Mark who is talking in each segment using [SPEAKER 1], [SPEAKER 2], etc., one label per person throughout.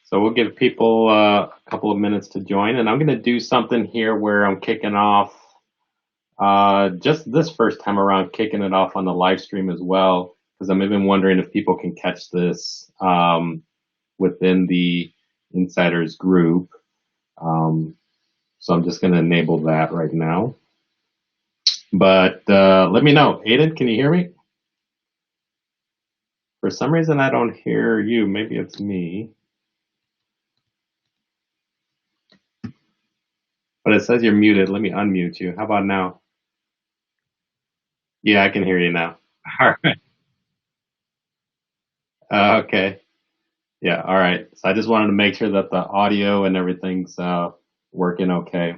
[SPEAKER 1] So we'll give people a couple of minutes to join, and I'm going to do something here where I'm kicking off just this first time around, kicking it off on the live stream as well, because I'm even wondering if people can catch this within the insiders group. So I'm just going to enable that right now. But let me know. Aiden, can you hear me? For some reason, I don't hear you. Maybe it's me. But it says you're muted. Let me unmute you. How about now? Yeah, I can hear you now. All right. Okay. Yeah. All right. So I just wanted to make sure that the audio and everything's working okay.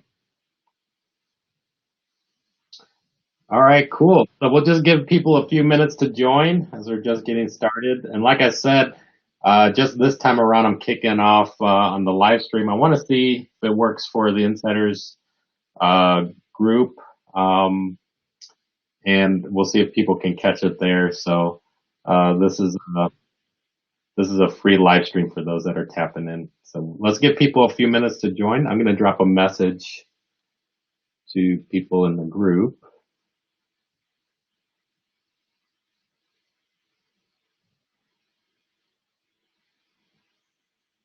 [SPEAKER 1] All right. Cool. So we'll just give people a few minutes to join as we're just getting started. And like I said, just this time around, I'm kicking off on the live stream. I want to see if it works for the insiders group, and we'll see if people can catch it there. So this is a free live stream for those that are tapping in. So let's give people a few minutes to join. I'm going to drop a message to people in the group.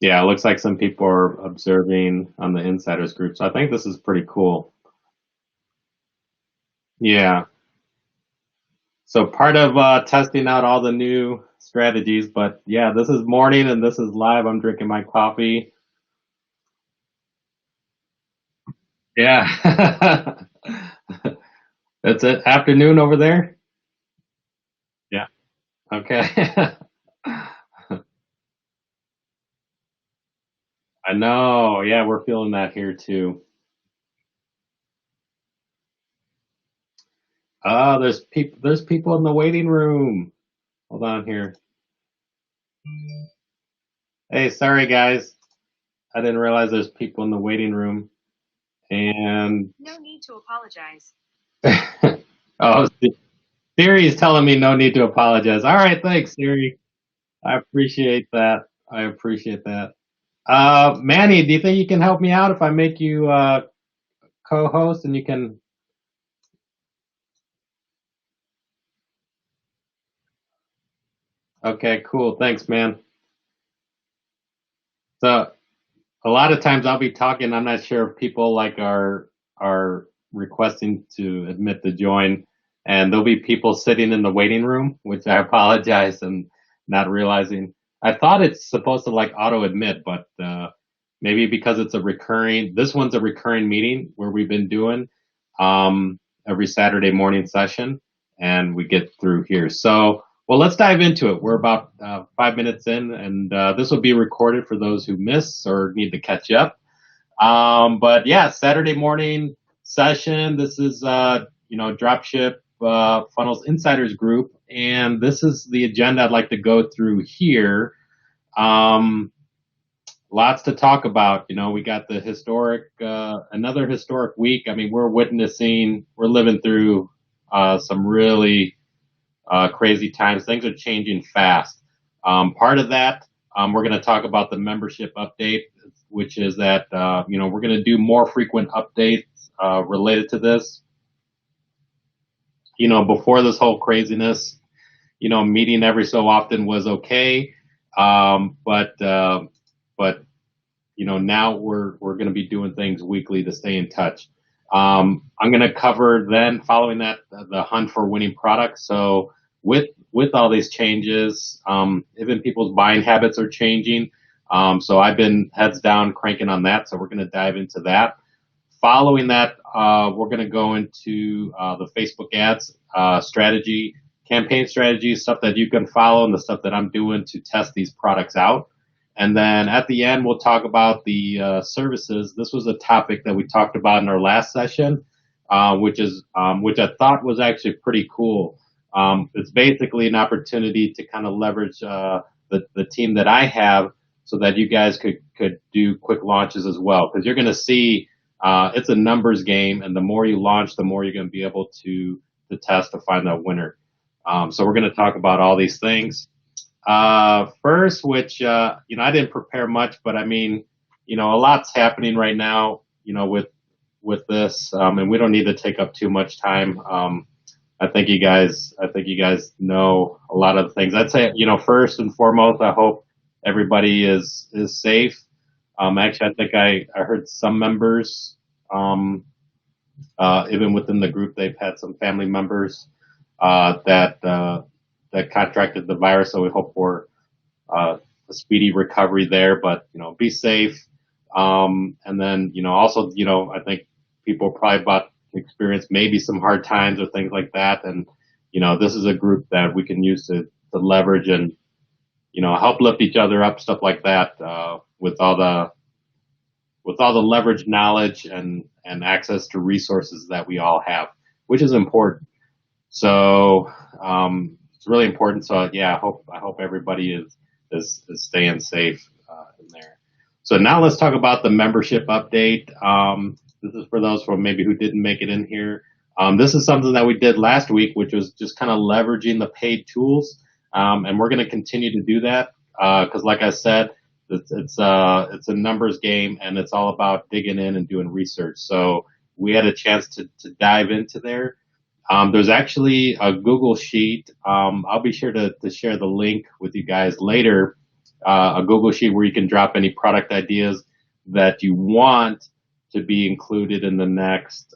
[SPEAKER 1] Yeah, it looks like some people are observing on the insiders group. So I think this is pretty cool. Yeah. So part of testing out all the new strategies, but yeah, this is morning and this is live. I'm drinking my coffee. Yeah. That's it. Afternoon over there? Yeah. Okay. I know. Yeah, we're feeling that here too. Oh, there's people in the waiting room. Hold on here. Hey, sorry guys. I didn't realize there's people in the waiting room. And
[SPEAKER 2] no need to apologize.
[SPEAKER 1] oh, Siri is telling me no need to apologize. All right, thanks, Siri. I appreciate that. I appreciate that. Manny, do you think you can help me out if I make you co-host and you can? Okay, cool. Thanks, man. So a lot of times I'll be talking. I'm not sure if people like are requesting to admit to join, and there'll be people sitting in the waiting room, which I apologize and not realizing. I thought it's supposed to like auto admit, but maybe because it's a recurring. This one's a recurring meeting where we've been doing every Saturday morning session, and we get through here. So well, let's dive into it. We're about 5 minutes in, and this will be recorded for those who miss or need to catch up. But yeah, Saturday morning session. This is Dropship Funnels Insiders Group, and this is the agenda I'd like to go through here. Lots to talk about. We got the another historic week. I mean, we're living through some really crazy times. Things are changing fast. Part of that, we're going to talk about the membership update, which is that we're going to do more frequent updates related to this. Before this whole craziness, meeting every so often was okay, but now we're going to be doing things weekly to stay in touch. I'm going to cover then, following that, the hunt for winning products. So with all these changes, even people's buying habits are changing. So I've been heads down cranking on that. So we're going to dive into that. Following that, we're going to go into the Facebook ads strategy, campaign strategy, stuff that you can follow, and the stuff that I'm doing to test these products out. And then at the end, we'll talk about the services. This was a topic that we talked about in our last session, which I thought was actually pretty cool. It's basically an opportunity to kind of leverage the team that I have, so that you guys could do quick launches as well. Because you're going to see it's a numbers game, and the more you launch, the more you're going to be able to test to find that winner. So we're going to talk about all these things. First, which, I didn't prepare much, but I mean, a lot's happening right now, with this, and we don't need to take up too much time. I think you guys know a lot of the things. I'd say, first and foremost, I hope everybody is safe. Actually, I think I heard some members, even within the group, they've had some family members, that contracted the virus. So we hope for, a speedy recovery there, but, be safe. And then, also, I think people are probably about to experience maybe some hard times or things like that. And, this is a group that we can use to leverage and, help lift each other up, stuff like that, with all the leverage knowledge and access to resources that we all have, which is important. So, it's really important. So yeah, I hope everybody is staying safe, in there. So now let's talk about the membership update. This is for those from maybe who didn't make it in here. This is something that we did last week, which was just kind of leveraging the paid tools. And we're going to continue to do that, because like I said, it's a numbers game, and it's all about digging in and doing research. So we had a chance to dive into there. There's actually a Google sheet. I'll be sure to share the link with you guys later. A Google sheet where you can drop any product ideas that you want to be included in the next,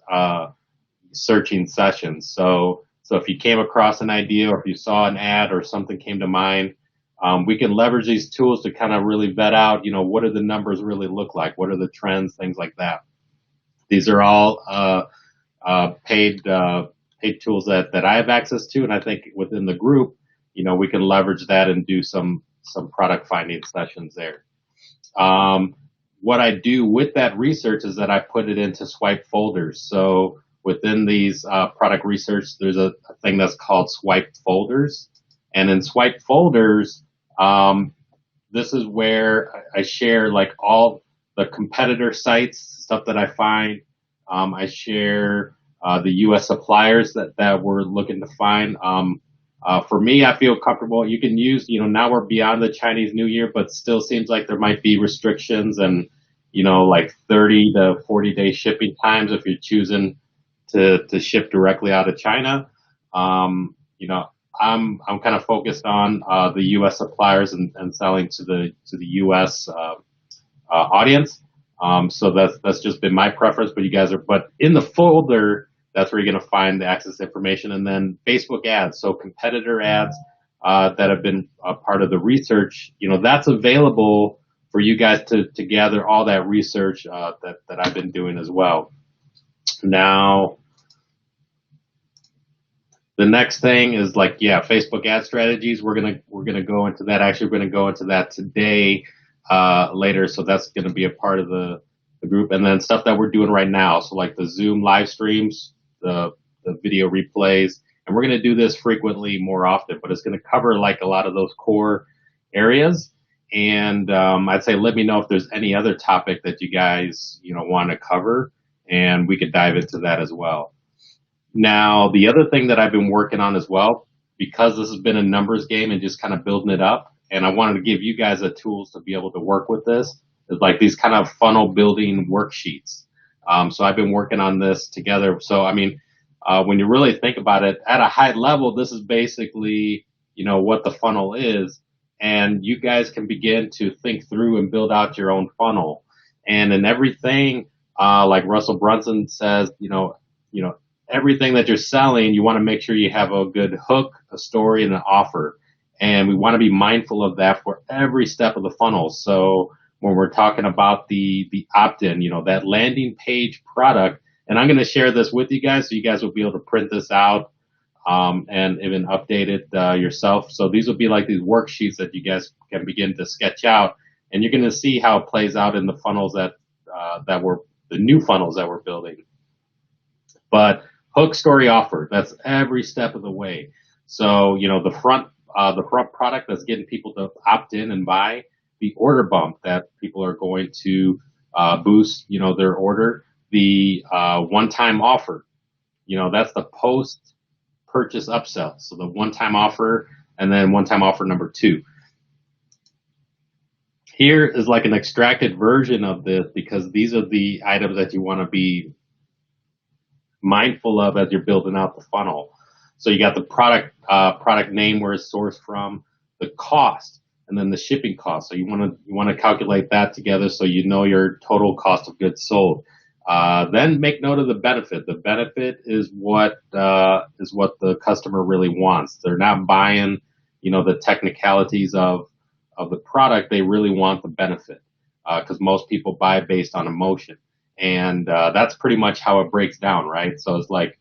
[SPEAKER 1] searching sessions. So if you came across an idea, or if you saw an ad or something came to mind, we can leverage these tools to kind of really vet out, what do the numbers really look like? What are the trends? Things like that. These are all, paid tools that I have access to. And I think within the group, we can leverage that and do some product finding sessions there. What I do with that research is that I put it into swipe folders. So within these, product research, there's a thing that's called swipe folders. And in swipe folders, this is where I share like all the competitor sites, stuff that I find. I share, the U.S. suppliers that we're looking to find. For me, I feel comfortable. You can use, now we're beyond the Chinese New Year, but still seems like there might be restrictions and, like 30 to 40-day shipping times if you're choosing to ship directly out of China. I'm kind of focused on, the U.S. suppliers and selling to the U.S. Audience. So that's just been my preference, but in the folder, that's where you're going to find the access information, and then Facebook ads. So competitor ads, that have been a part of the research, that's available for you guys to gather all that research, that I've been doing as well. Now, the next thing is Facebook ad strategies. We're gonna go into that. Actually, we're gonna go into that today, later. So that's gonna be a part of the group, and then stuff that we're doing right now. So like the Zoom live streams, the video replays, and we're gonna do this frequently more often. But it's gonna cover like a lot of those core areas. And I'd say let me know if there's any other topic that you guys want to cover, and we could dive into that as well. Now, the other thing that I've been working on as well, because this has been a numbers game and just kind of building it up, and I wanted to give you guys the tools to be able to work with this, is like these kind of funnel building worksheets. So I've been working on this together. So, I mean, when you really think about it, at a high level, this is basically, what the funnel is, and you guys can begin to think through and build out your own funnel. And in everything, like Russell Brunson says, everything that you're selling, you want to make sure you have a good hook, a story, and an offer. And we want to be mindful of that for every step of the funnel. So when we're talking about the opt-in, that landing page product, and I'm going to share this with you guys so you guys will be able to print this out, and even update it, yourself. So these will be like these worksheets that you guys can begin to sketch out, and you're going to see how it plays out in the funnels the new funnels that we're building. But hook, story, offer, that's every step of the way. So, the front product that's getting people to opt in and buy, the order bump that people are going to, boost, their order, the, one-time offer, that's the post purchase upsell. So the one-time offer, and then one-time offer number 2. Here is like an extracted version of this because these are the items that you want to be mindful of as you're building out the funnel. So you got the product name, where it's sourced from, the cost, and then the shipping cost. So you want to calculate that together so you know your total cost of goods sold. Then make note of the benefit. The benefit is what the customer really wants. They're not buying, the technicalities of the product. They really want the benefit because most people buy based on emotion, and that's pretty much how it breaks down, right? So it's like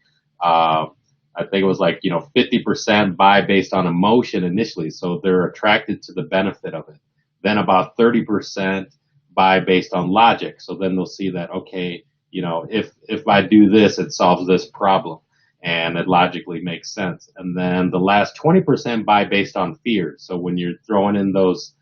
[SPEAKER 1] I think it was like 50% buy based on emotion initially, so they're attracted to the benefit of it. Then about 30% buy based on logic, so then they'll see that, okay, if I do this, it solves this problem, and it logically makes sense. And then the last 20% buy based on fear. So when you're throwing in those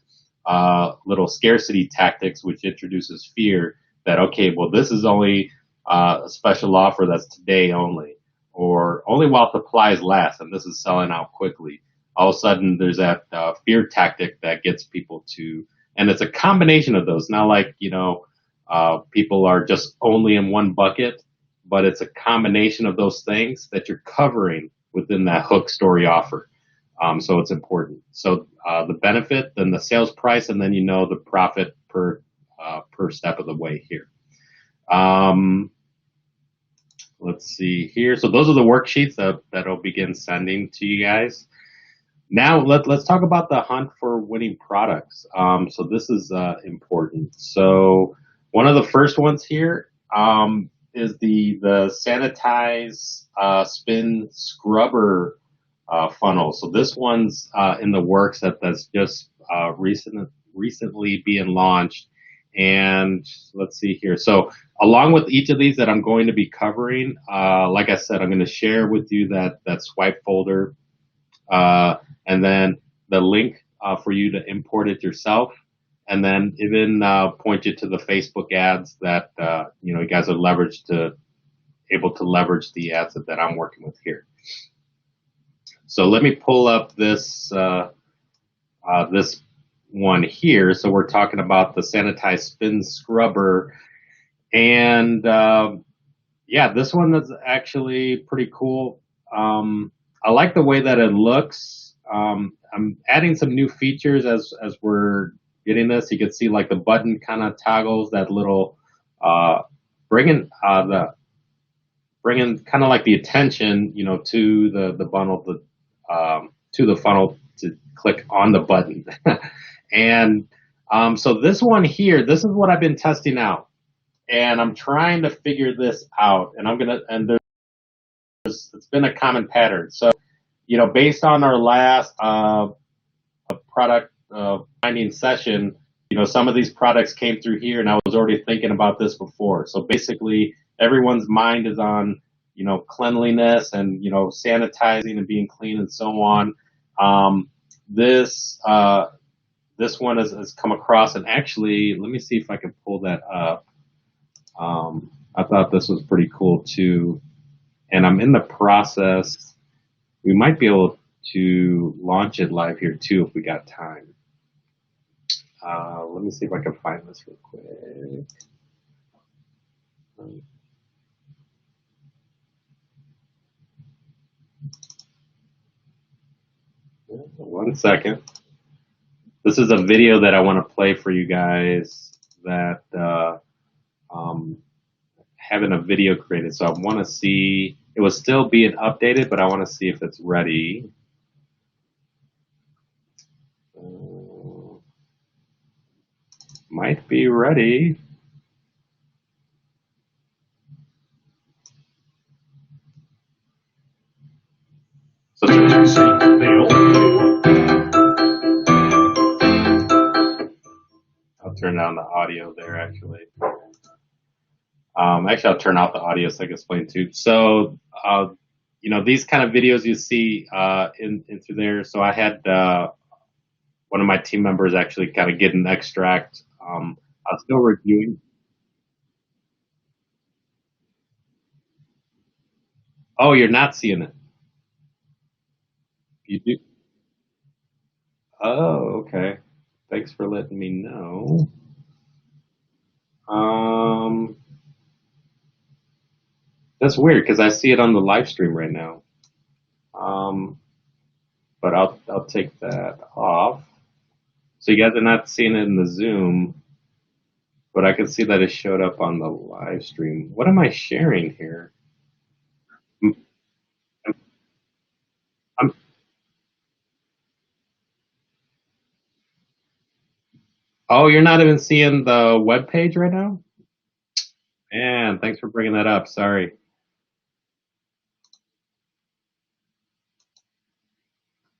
[SPEAKER 1] little scarcity tactics, which introduces fear, that, okay, well, this is only a special offer that's today only, or only while supplies last, and this is selling out quickly. All of a sudden, there's that fear tactic that gets people to, and it's a combination of those. Not like, people are just only in one bucket, but it's a combination of those things that you're covering within that hook story offer. So it's important. So the benefit, then the sales price, and then the profit per step of the way here. Let's see here. So those are the worksheets that'll begin sending to you guys. Now let's talk about the hunt for winning products. So this is important. So one of the first ones here is the sanitize spin scrubber funnel. So this one's in the works that's just recently being launched. And let's see here. So along with each of these that I'm going to be covering, like I said, I'm going to share with you that swipe folder, and then the link for you to import it yourself, and then even point you to the Facebook ads that you guys are able to leverage the ads that I'm working with here. So let me pull up this this one here. So we're talking about the sanitized spin scrubber, and yeah, this one is actually pretty cool. I like the way that it looks. I'm adding some new features as we're getting this. You can see like the button kind of toggles that little bringing kind of like the attention to the bundle, to the funnel, to click on the button. And so this one here, this is what I've been testing out, and I'm trying to figure this out, and it's been a common pattern. So based on our last product finding session, some of these products came through here, and I was already thinking about this before. So basically everyone's mind is on cleanliness and sanitizing and being clean and so on. This one has come across, and actually, let me see if I can pull that up. I thought this was pretty cool too, and I'm in the process. We might be able to launch it live here too if we got time. Let me see if I can find this real quick. One second. This is a video that I want to play for you guys that having a video created. So I want to see, it was still being updated, but I want to see if it's ready. Might be ready. So I'll turn down the audio there actually. Actually, I'll turn off the audio so I can explain too. So, these kind of videos you see into there. So I had one of my team members actually kind of get an extract. I'm still reviewing. Oh, you're not seeing it. You do? Oh, okay. Thanks for letting me know. Um, that's weird because I see it on the live stream right now. Um, but I'll take that off. So you guys are not seeing it in the Zoom, but I can see that it showed up on the live stream. What am I sharing here? I'm, I'm, oh, you're not even seeing the web page right now? Man, thanks for bringing that up. Sorry.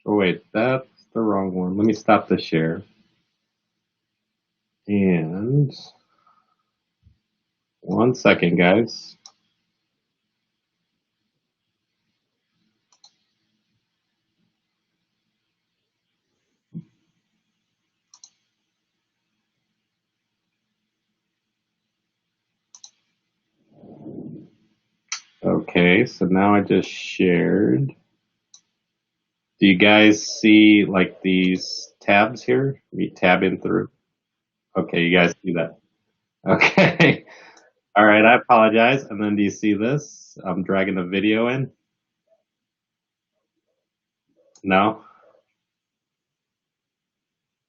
[SPEAKER 1] Oh, wait, that's the wrong one. Let me stop the share. And 1 second, guys. Okay, so now I just shared. Do you guys see like these tabs here? Me tabbing through. Okay, you guys see that? Okay. All right, I apologize. And then do you see this? I'm dragging the video in. No?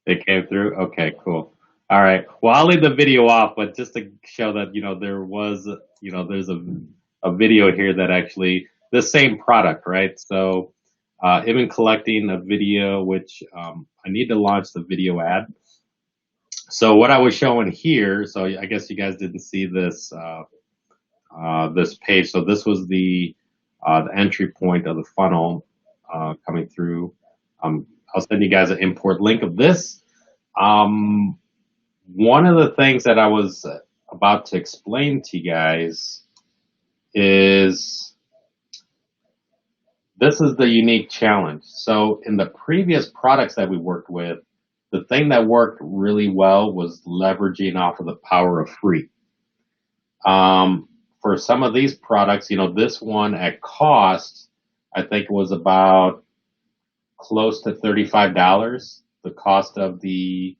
[SPEAKER 1] It came through? Okay, cool. All right. Well, I'll leave the video off, but just to show that, there was, there's a video here that actually, the same product, right? So, I've been collecting a video, which I need to launch the video ad. So what I was showing here, so I guess you guys didn't see this, this page. So this was the entry point of the funnel coming through. I'll send you guys an import link of this. One of the things that I was about to explain to you guys is this is the unique challenge. So in the previous products that we worked with, the thing that worked really well was leveraging off of the power of free. For some of these products, this one at cost, I think was about close to $35. The cost of the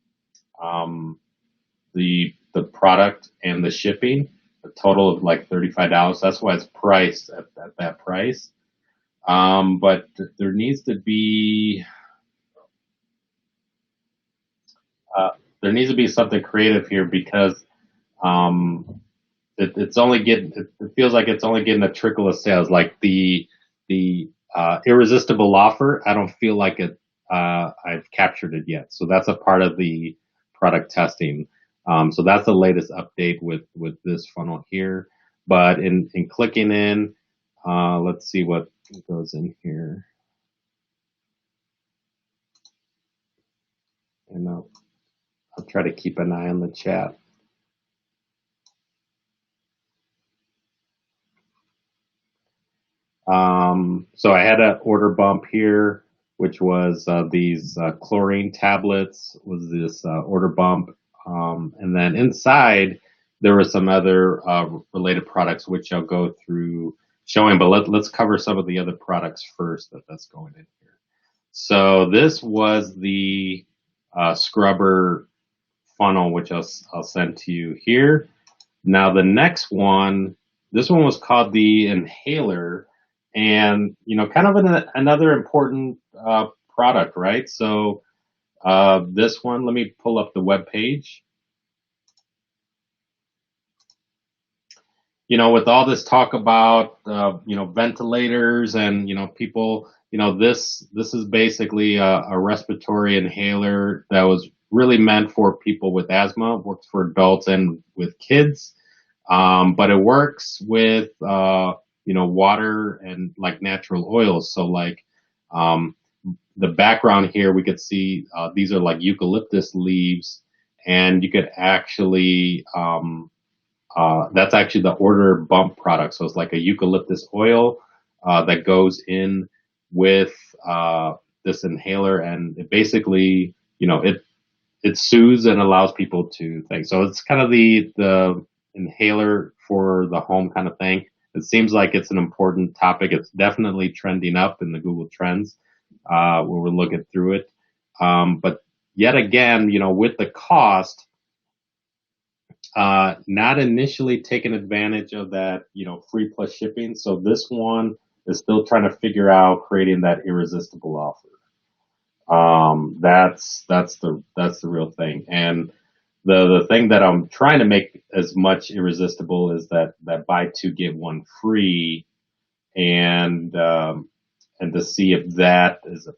[SPEAKER 1] product and the shipping, a total of like $35. That's why it's priced at that price. But there needs to be something creative here because it's only getting, it feels like it's only getting a trickle of sales. Like the irresistible offer, I don't feel like I've captured it yet. So that's a part of the product testing. So that's the latest update with this funnel here. But in clicking in, let's see what goes in here. And I'll try to keep an eye on the chat. So I had an order bump here, which was these chlorine tablets, was this order bump. And then inside, there were some other related products, which I'll go through showing, but let's cover some of the other products first that's going in here. So this was the scrubber funnel, which I'll send to you here. Now the next one, this one was called the inhaler, and kind of another important product, right? So this one, let me pull up the web page. With all this talk about ventilators and people, this is basically a respiratory inhaler that was really meant for people with asthma. Works for adults and with kids, but it works with water and like natural oils. So like the background here, we could see these are like eucalyptus leaves, and you could actually that's actually the order bump product. So it's like a eucalyptus oil that goes in with this inhaler, and it basically, it soothes and allows people to think. So it's kind of the inhaler for the home kind of thing. It seems like it's an important topic. It's definitely trending up in the Google Trends when we're looking through it. But yet again, with the cost, not initially taking advantage of that, free plus shipping. So this one is still trying to figure out creating that irresistible offer. That's the real thing. And the thing that I'm trying to make as much irresistible is that buy two get one free, and to see if that is a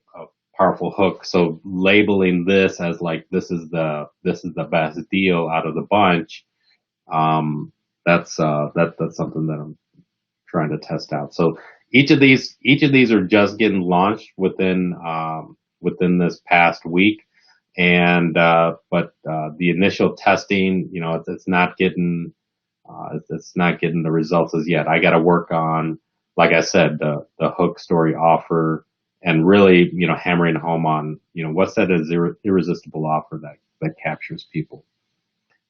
[SPEAKER 1] powerful hook. So labeling this as like this is the best deal out of the bunch. That's something that I'm trying to test out. So each of these are just getting launched within this past week, and but the initial testing, it's not getting the results as yet. I got to work on, like I said, the hook story offer, and really, hammering home on, what's that irresistible offer that captures people.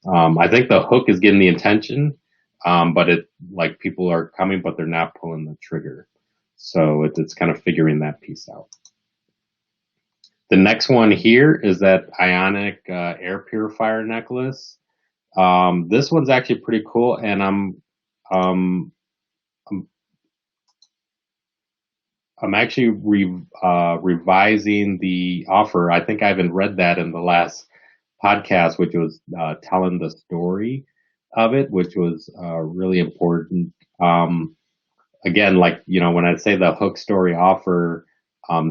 [SPEAKER 1] I think the hook is getting the attention, but it like people are coming, but they're not pulling the trigger. So it's kind of figuring that piece out. The next one here is that ionic air purifier necklace. This one's actually pretty cool, and um, I'm, I'm actually revising the offer. I think I even read that in the last podcast, which was telling the story of it, which was really important. Again, like, when I say the hook story offer,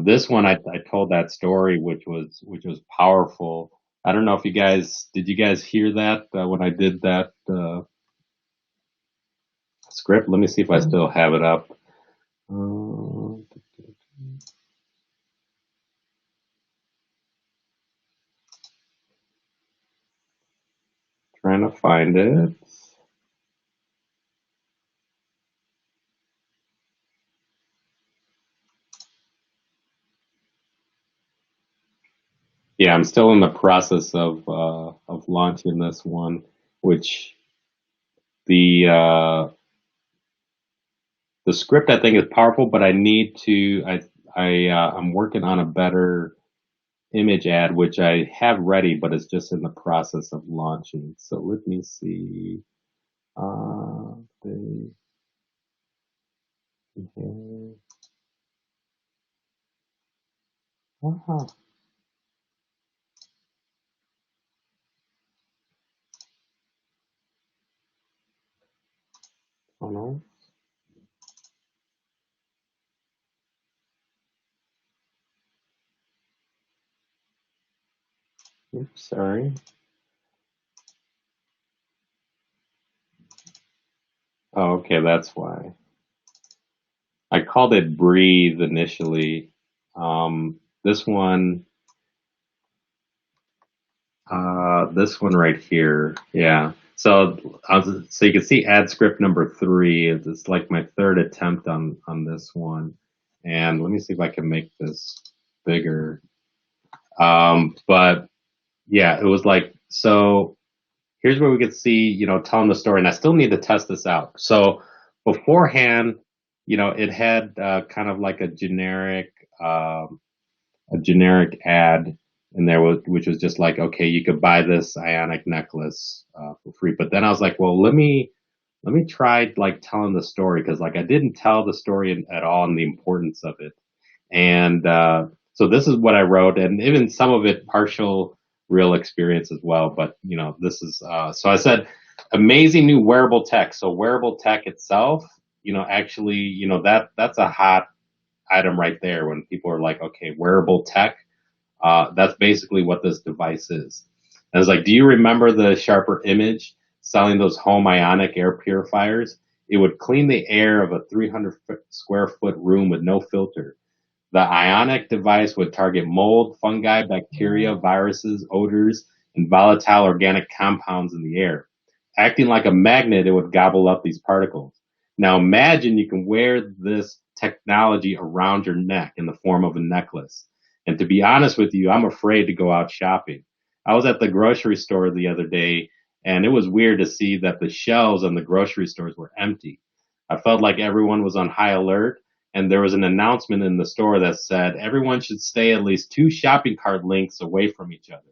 [SPEAKER 1] this one I told that story, which was powerful. I don't know if did you guys hear that when I did that script? Let me see if I still have it up. Uh, Trying to find it. Yeah, I'm still in the process of launching this one, which the the script I think is powerful, but I need to I'm working on a better image ad, which I have ready, but it's just in the process of launching. So let me see. They have, ah, oh no, oops, sorry. Oh, okay, that's why. I called it Breathe initially. This one, this one right here. Yeah. So you can see ad script number 3. It's like my third attempt on this one. And let me see if I can make this bigger. But yeah, it was like, so here's where we could see, telling the story, and I still need to test this out. So beforehand, it had kind of like a generic ad, and which was just like, okay, you could buy this ionic necklace for free. But then I was like, well, let me try like telling the story, because like I didn't tell the story at all and the importance of it. And so this is what I wrote, and even some of it partial real experience as well. But this is so I said amazing new wearable tech. So wearable tech itself, actually, that's a hot item right there when people are like, okay, wearable tech. That's basically what this device is. And it's like, do you remember the Sharper Image selling those home ionic air purifiers? It would clean the air of a 300 square foot room with no filter. The ionic device would target mold, fungi, bacteria, viruses, odors, and volatile organic compounds in the air. Acting like a magnet, it would gobble up these particles. Now imagine you can wear this technology around your neck in the form of a necklace. And to be honest with you, I'm afraid to go out shopping. I was at the grocery store the other day, and it was weird to see that the shelves in the grocery stores were empty. I felt like everyone was on high alert, and there was an announcement in the store that said everyone should stay at least 2 shopping cart lengths away from each other.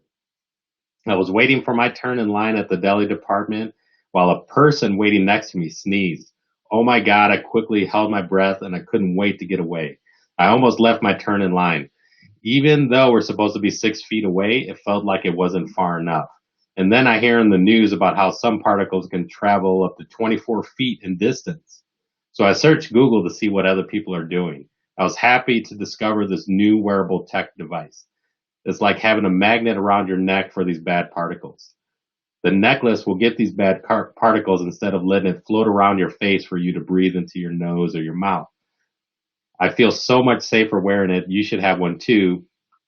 [SPEAKER 1] I was waiting for my turn in line at the deli department while a person waiting next to me sneezed. Oh my God, I quickly held my breath and I couldn't wait to get away. I almost left my turn in line. Even though we're supposed to be 6 feet away, it felt like it wasn't far enough. And then I hear in the news about how some particles can travel up to 24 feet in distance. So I searched Google to see what other people are doing. I was happy to discover this new wearable tech device. It's like having a magnet around your neck for these bad particles. The necklace will get these bad particles instead of letting it float around your face for you to breathe into your nose or your mouth. I feel so much safer wearing it. You should have one too.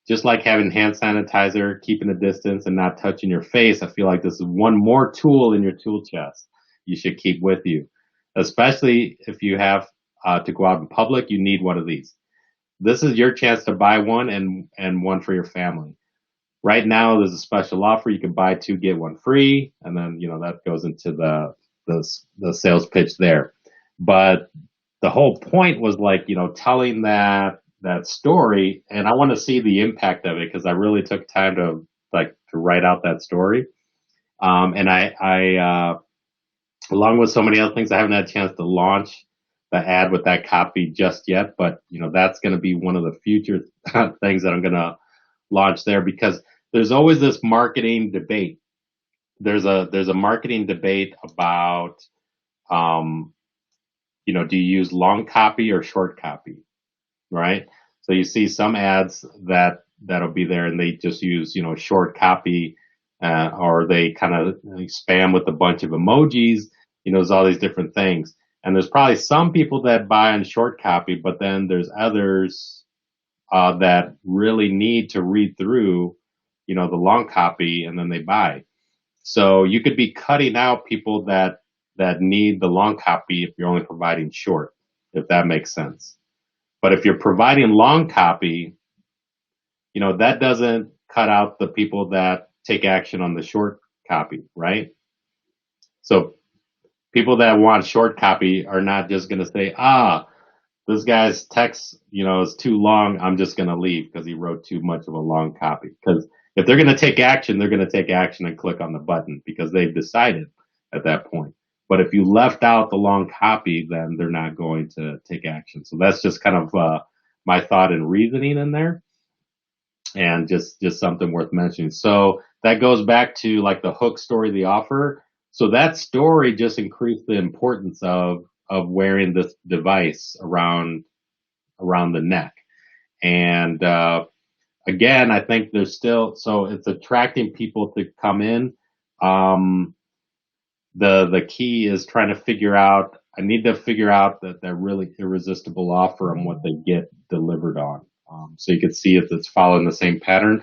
[SPEAKER 1] Just like having hand sanitizer, keeping a distance and not touching your face, I feel like this is one more tool in your tool chest you should keep with you. Especially if you have to go out in public, you need one of these. This is your chance to buy one and one for your family. Right now, there's a special offer. You can buy 2, get 1 free. And then, that goes into the sales pitch there. But the whole point was telling that story. And I want to see the impact of it because I really took time to write out that story. And I along with so many other things, I haven't had a chance to launch the ad with that copy just yet, but that's going to be one of the future things that I'm going to launch there because there's always this marketing debate. There's a marketing debate about, do you use long copy or short copy, right? So you see some ads that'll be there and they just use, short copy, or they kind of spam with a bunch of emojis, there's all these different things. And there's probably some people that buy on short copy, but then there's others that really need to read through, the long copy and then they buy. So you could be cutting out people that need the long copy if you're only providing short, if that makes sense. But if you're providing long copy, that doesn't cut out the people that take action on the short copy, right? So people that want short copy are not just going to say, this guy's text, is too long. I'm just going to leave because he wrote too much of a long copy. Because if they're going to take action, they're going to take action and click on the button because they've decided at that point. But if you left out the long copy, then they're not going to take action. So that's just kind of my thought and reasoning in there, and just something worth mentioning. So that goes back to the hook story, the offer. So that story just increased the importance of wearing this device around the neck. And again, I think there's still, so it's attracting people to come in. The key is trying to figure out, I need to figure out that really irresistible offer and what they get delivered on. So you can see if it's following the same pattern.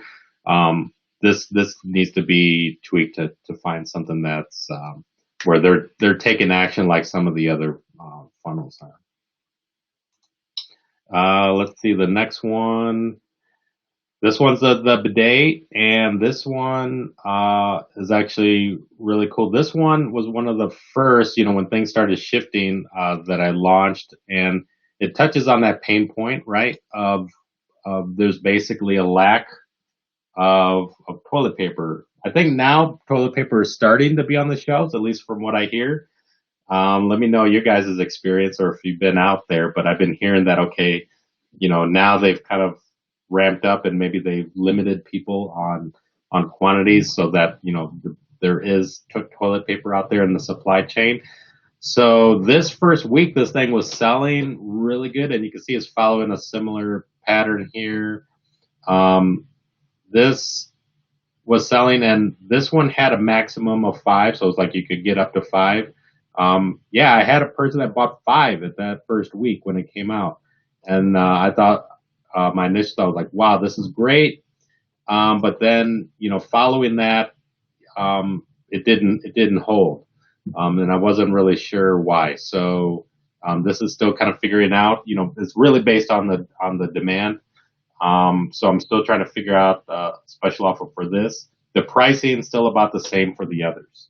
[SPEAKER 1] This needs to be tweaked to find something that's where they're taking action like some of the other funnels are. Let's see the next one. This one's the bidet, and this one is actually really cool. This one was one of the first, when things started shifting, that I launched, and it touches on that pain point, right? Of there's basically a lack of toilet paper. I think now toilet paper is starting to be on the shelves, at least from what I hear. Let me know your guys' experience or if you've been out there, but I've been hearing that, okay, now they've kind of ramped up and maybe they've limited people on quantities so that, there is toilet paper out there in the supply chain. So this first week, this thing was selling really good, and you can see it's following a similar pattern here. This was selling, and this one had a maximum of 5, so it's like you could get up to 5. I had a person that bought 5 at that first week when it came out, and I thought my initial thought was like, wow, this is great. But then following that, it didn't hold, and I wasn't really sure why. So this is still kind of figuring out. It's really based on the demand. So I'm still trying to figure out a special offer for this. The pricing is still about the same for the others.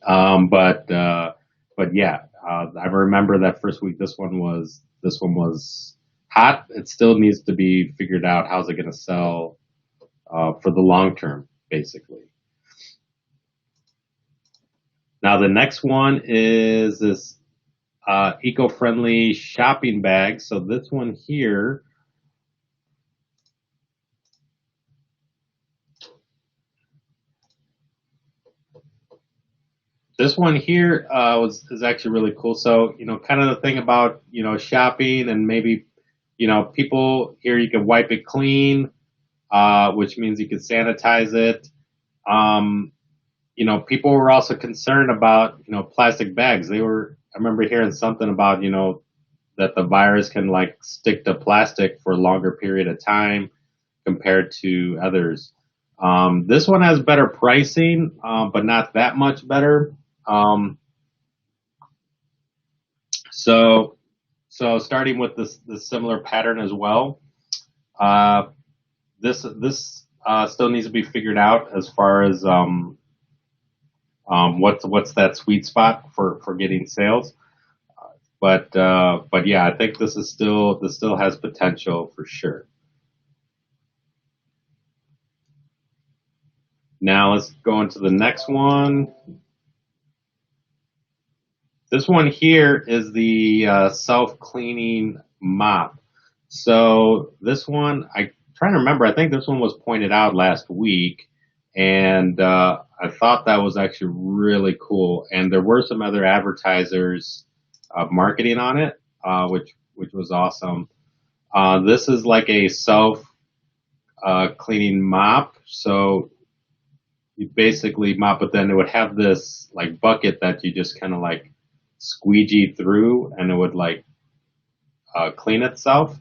[SPEAKER 1] But yeah, I remember that first week, this one was this one was hot. It still needs to be figured out how's it going to sell for the long term, basically. Now the next one is this eco-friendly shopping bag. So this one here, is actually really cool. So, kind of the thing about, shopping and maybe, people here, you can wipe it clean, which means you can sanitize it. Um, people were also concerned about, plastic bags. I remember hearing something about, that the virus can like stick to plastic for a longer period of time compared to others. This one has better pricing, but not that much better. Um, so, so starting with this similar pattern as well. Uh, this still needs to be figured out as far as what's that sweet spot for getting sales. But yeah, I think this still has potential for sure. Now let's go into the next one. This one here is the self-cleaning mop. So this one, I'm trying to remember, I think this one was pointed out last week, and I thought that was actually really cool. And there were some other advertisers marketing on it, which was awesome. This is like a self cleaning mop. So you basically mop, but then it would have this like bucket that you just kind of like squeegee through, and it would like clean itself.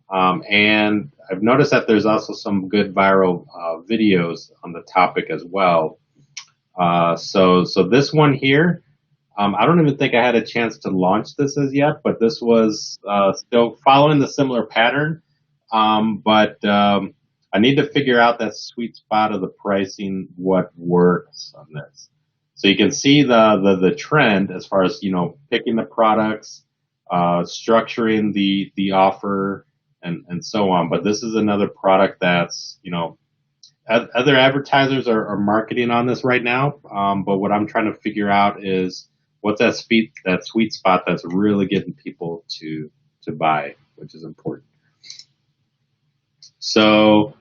[SPEAKER 1] And I've noticed that there's also some good viral videos on the topic as well. So this one here, I don't even think I had a chance to launch this as yet, but this was still following the similar pattern. But I need to figure out that sweet spot of the pricing, what works on this. So you can see the trend as far as, picking the products, structuring the offer, and so on. But this is another product that's, other advertisers are marketing on this right now. But what I'm trying to figure out is what's that sweet spot that's really getting people to buy, which is important. So,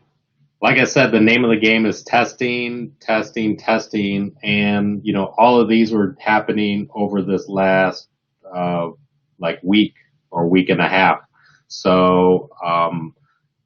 [SPEAKER 1] like I said, the name of the game is testing, testing, testing, and all of these were happening over this last like week or week and a half. So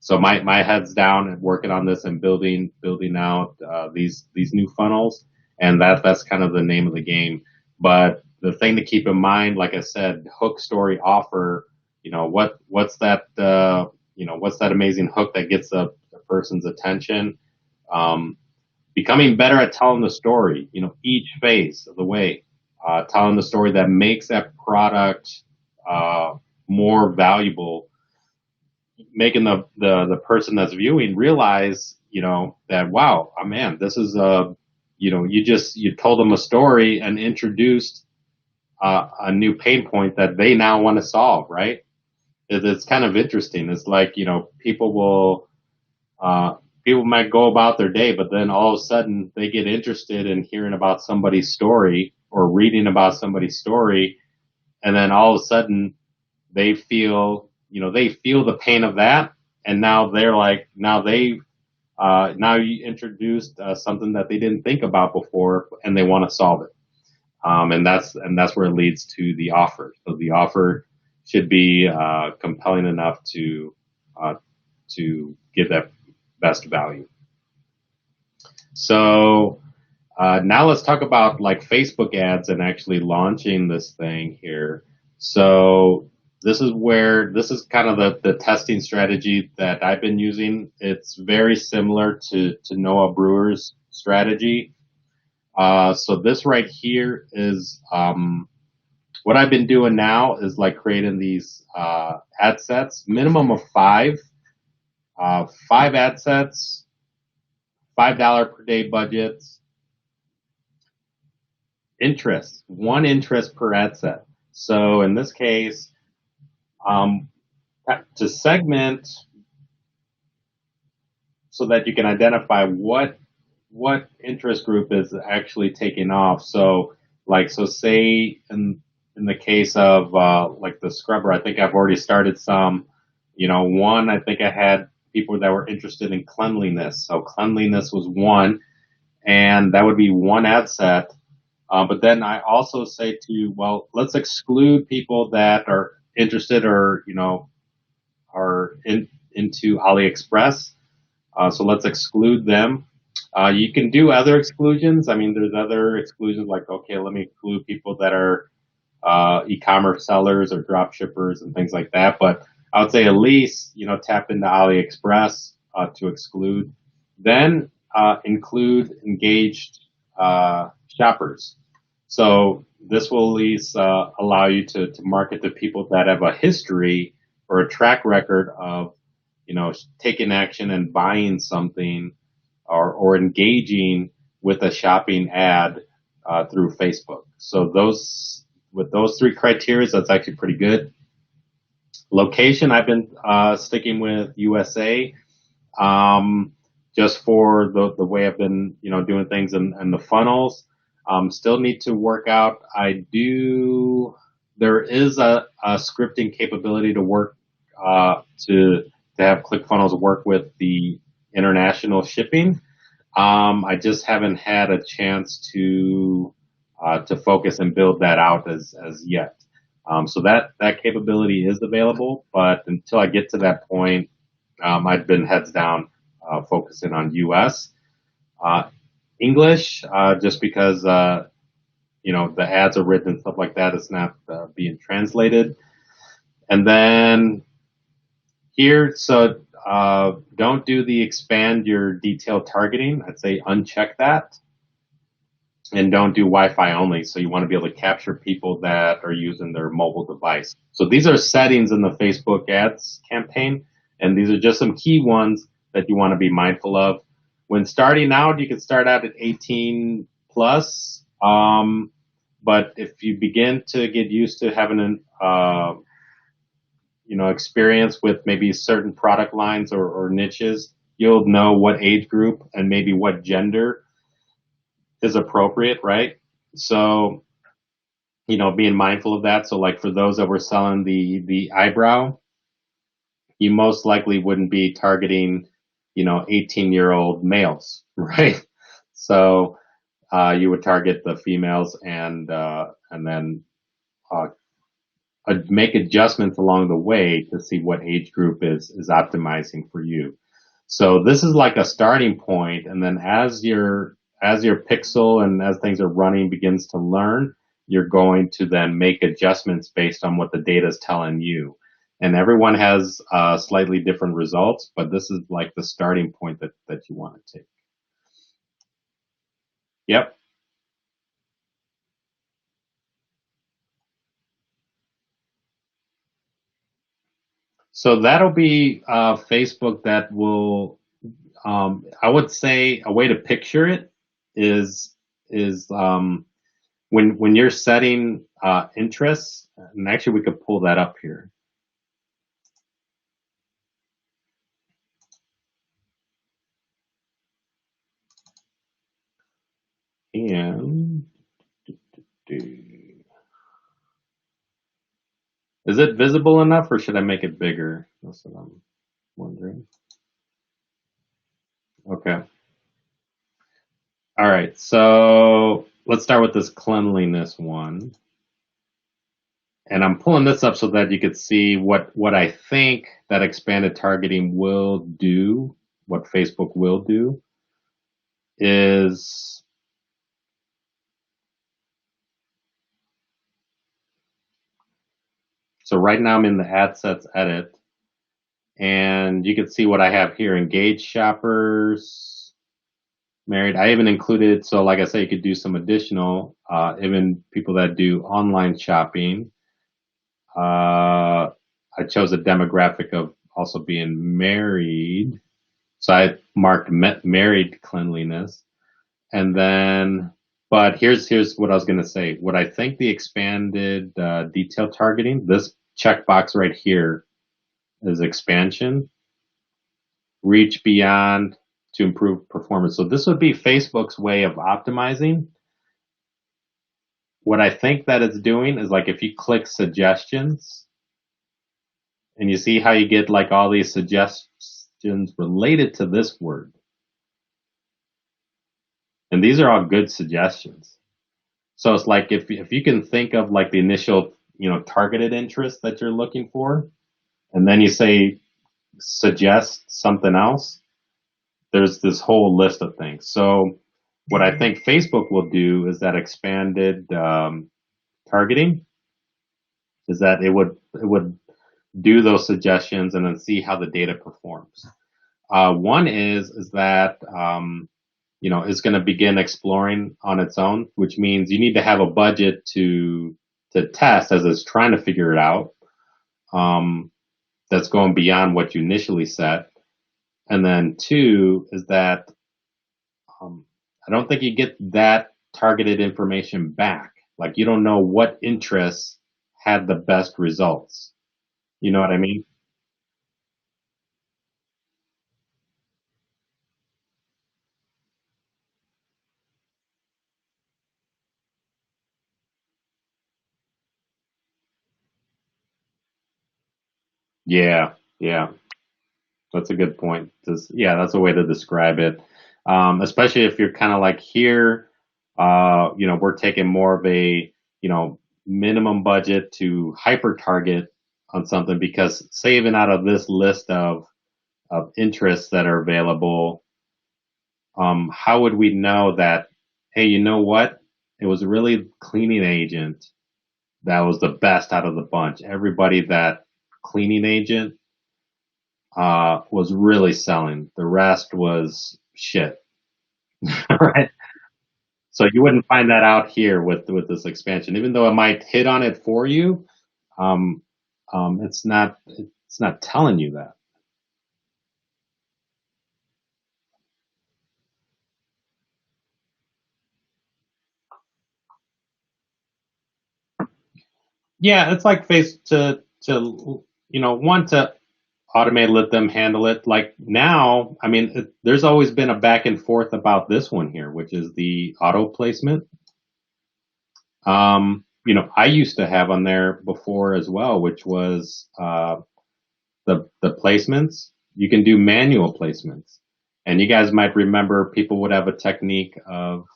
[SPEAKER 1] so my head's down and working on this and building out these new funnels, and that's kind of the name of the game. But the thing to keep in mind, like I said, hook, story, offer. What's that what's that amazing hook that gets the person's attention? Becoming better at telling the story. Each phase of the way, telling the story that makes that product more valuable, making the person that's viewing realize, that wow, oh man, this is you told them a story and introduced a new pain point that they now want to solve, right? It's kind of interesting. It's like, people might go about their day, but then all of a sudden they get interested in hearing about somebody's story or reading about somebody's story, and then all of a sudden they feel the pain of that, and now they're like, now you introduced something that they didn't think about before, and they want to solve it. And that's where it leads to the offer. So the offer should be compelling enough to give that best value. So now let's talk about like Facebook ads and actually launching this thing here. So this is kind of the testing strategy that I've been using. It's very similar to Noah Brewer's strategy. So this right here is what I've been doing now is like creating these ad sets, minimum of five ad sets, $5 per day budgets, one interest per ad set. So in this case, Um, to segment so that you can identify what interest group is actually taking off. So so say in the case of like the scrubber, I think I've already started some. One, I think I had people that were interested in cleanliness. So cleanliness was one, and that would be one ad set. But then I also say to you, well, let's exclude people that are interested or are into AliExpress. So let's exclude them. You can do other exclusions. I mean, there's other exclusions like, okay, let me exclude people that are e-commerce sellers or drop shippers and things like that. But I would say at least, tap into AliExpress to exclude. Then include engaged shoppers. So this will at least allow you to market to people that have a history or a track record of taking action and buying something or engaging with a shopping ad through Facebook. So with those three criteria, that's actually pretty good. Location, I've been sticking with USA, just for the way I've been doing things and the funnels. Still need to work out. There is a scripting capability to work to have ClickFunnels work with the international shipping. I just haven't had a chance to focus and build that out as yet. So that capability is available, but until I get to that point, I've been heads down focusing on US. English, just because the ads are written and stuff like that, it's not being translated. And then here, so don't do the expand your detailed targeting. I'd say uncheck that. And don't do Wi-Fi only. So you want to be able to capture people that are using their mobile device. So these are settings in the Facebook ads campaign. And these are just some key ones that you want to be mindful of. When starting out, you can start out at 18 plus. But if you begin to get used to having an experience with maybe certain product lines or niches, you'll know what age group and maybe what gender is appropriate, right? So, being mindful of that. So like for those that were selling the eyebrow, you most likely wouldn't be targeting, 18-year-old males, right? So, you would target the females and then, make adjustments along the way to see what age group is optimizing for you. So this is like a starting point, and then as your pixel and as things are running begins to learn, you're going to then make adjustments based on what the data is telling you. And everyone has slightly different results, but this is like the starting point that you want to take. Yep. So that'll be Facebook that will, I would say a way to picture it is when you're setting interests, and actually we could pull that up here. And is it visible enough, or should I make it bigger? That's what I'm wondering. Okay. All right. So let's start with this cleanliness one. And I'm pulling this up so that you could see what I think that expanded targeting will do, what Facebook will do is, so right now I'm in the ad sets edit, and you can see what I have here: engaged shoppers, married. I even included, so like I said, you could do some additional, even people that do online shopping. I chose a demographic of also being married. So I marked married cleanliness. And then, but here's what I was going to say. What I think the expanded detail targeting, this checkbox right here is expansion, reach beyond to improve performance. So this would be Facebook's way of optimizing. What I think that it's doing is like if you click suggestions and you see how you get like all these suggestions related to this word. And these are all good suggestions. So it's like if you can think of like the initial, targeted interest that you're looking for, and then you say suggest something else, there's this whole list of things. So what I think Facebook will do is that expanded targeting is that it would do those suggestions and then see how the data performs. One is that it's going to begin exploring on its own, which means you need to have a budget to test as it's trying to figure it out. That's going beyond what you initially set. And then two is that I don't think you get that targeted information back. Like you don't know what interests had the best results. You know what I mean? Yeah, yeah, that's a good point. Yeah, that's a way to describe it. Especially if you're kind of like here, we're taking more of a, minimum budget to hyper target on something because saving out of this list of interests that are available, how would we know that, hey, you know what? It was really cleaning agent that was the best out of the bunch. Everybody that cleaning agent was really selling. The rest was shit. Right? So you wouldn't find that out here with this expansion, even though it might hit on it for you. Um, it's not telling you that. Yeah, it's like face to want to automate, let them handle it. Like now, I mean, there's always been a back and forth about this one here, which is the auto placement. I used to have on there before as well, which was the placements. You can do manual placements, and you guys might remember people would have a technique of,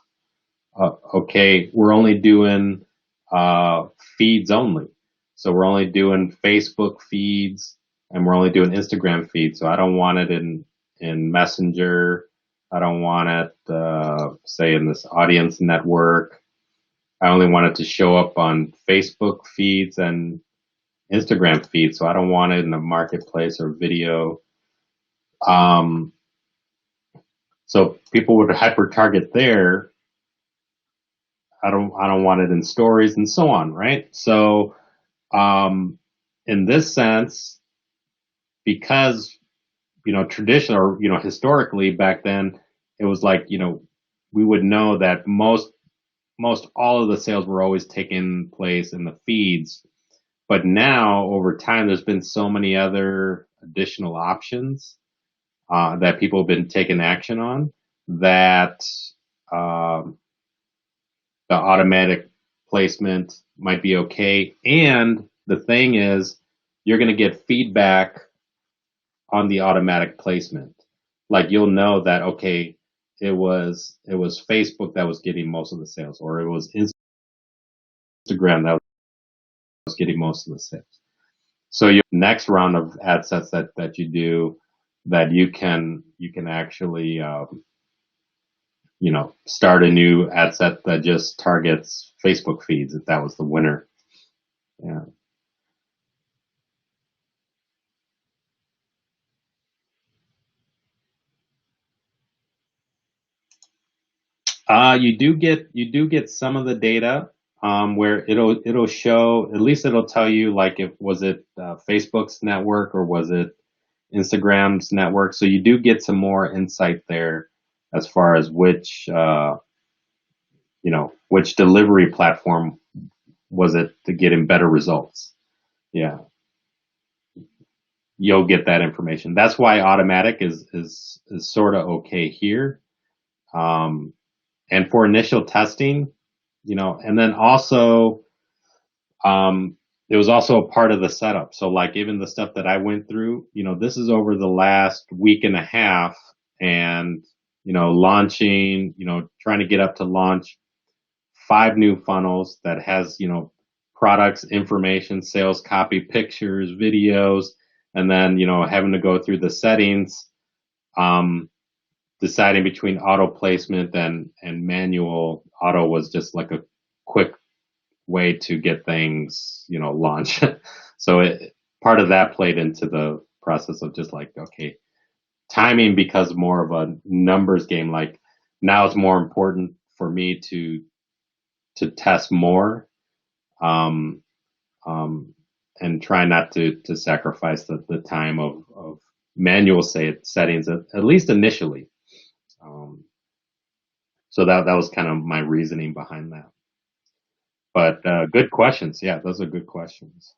[SPEAKER 1] okay, we're only doing feeds only, so we're only doing Facebook feeds, and we're only doing Instagram feeds. So I don't want it in Messenger. I don't want it, say, in this audience network. I only want it to show up on Facebook feeds and Instagram feeds, so I don't want it in a marketplace or video. Um, so people would hyper target there. I don't want it in stories and so on, right? So um, in this sense, because traditional or historically back then, it was like we would know that most all of the sales were always taking place in the feeds. But now, over time, there's been so many other additional options that people have been taking action on that um, the automatic placement might be okay. And the thing is, you're going to get feedback on the automatic placement. Like you'll know that okay, it was Facebook that was getting most of the sales, or it was Instagram that was getting most of the sales. So your next round of ad sets that you do, that you can actually start a new ad set that just targets Facebook feeds if that was the winner. Yeah. You do get some of the data where it'll show, at least it'll tell you like if was it Facebook's network or was it Instagram's network. So you do get some more insight there as far as which delivery platform was it to get in better results. yeah, you'll get that information. That's why automatic is sort of okay here. Um, and for initial testing, and then also, um, it was also a part of the setup. So like even the stuff that I went through, this is over the last week and a half and, launching, trying to get up to launch 5 new funnels that has, products, information, sales copy, pictures, videos, and then, having to go through the settings, um, deciding between auto placement and manual. Auto was just like a quick way to get things, launched. So part of that played into the process of just like, okay, timing becomes more of a numbers game. Like now it's more important for me to test more, um, um, and try not to sacrifice the time of manual settings, at least initially. Um, so that was kind of my reasoning behind that. But good questions. Yeah, those are good questions.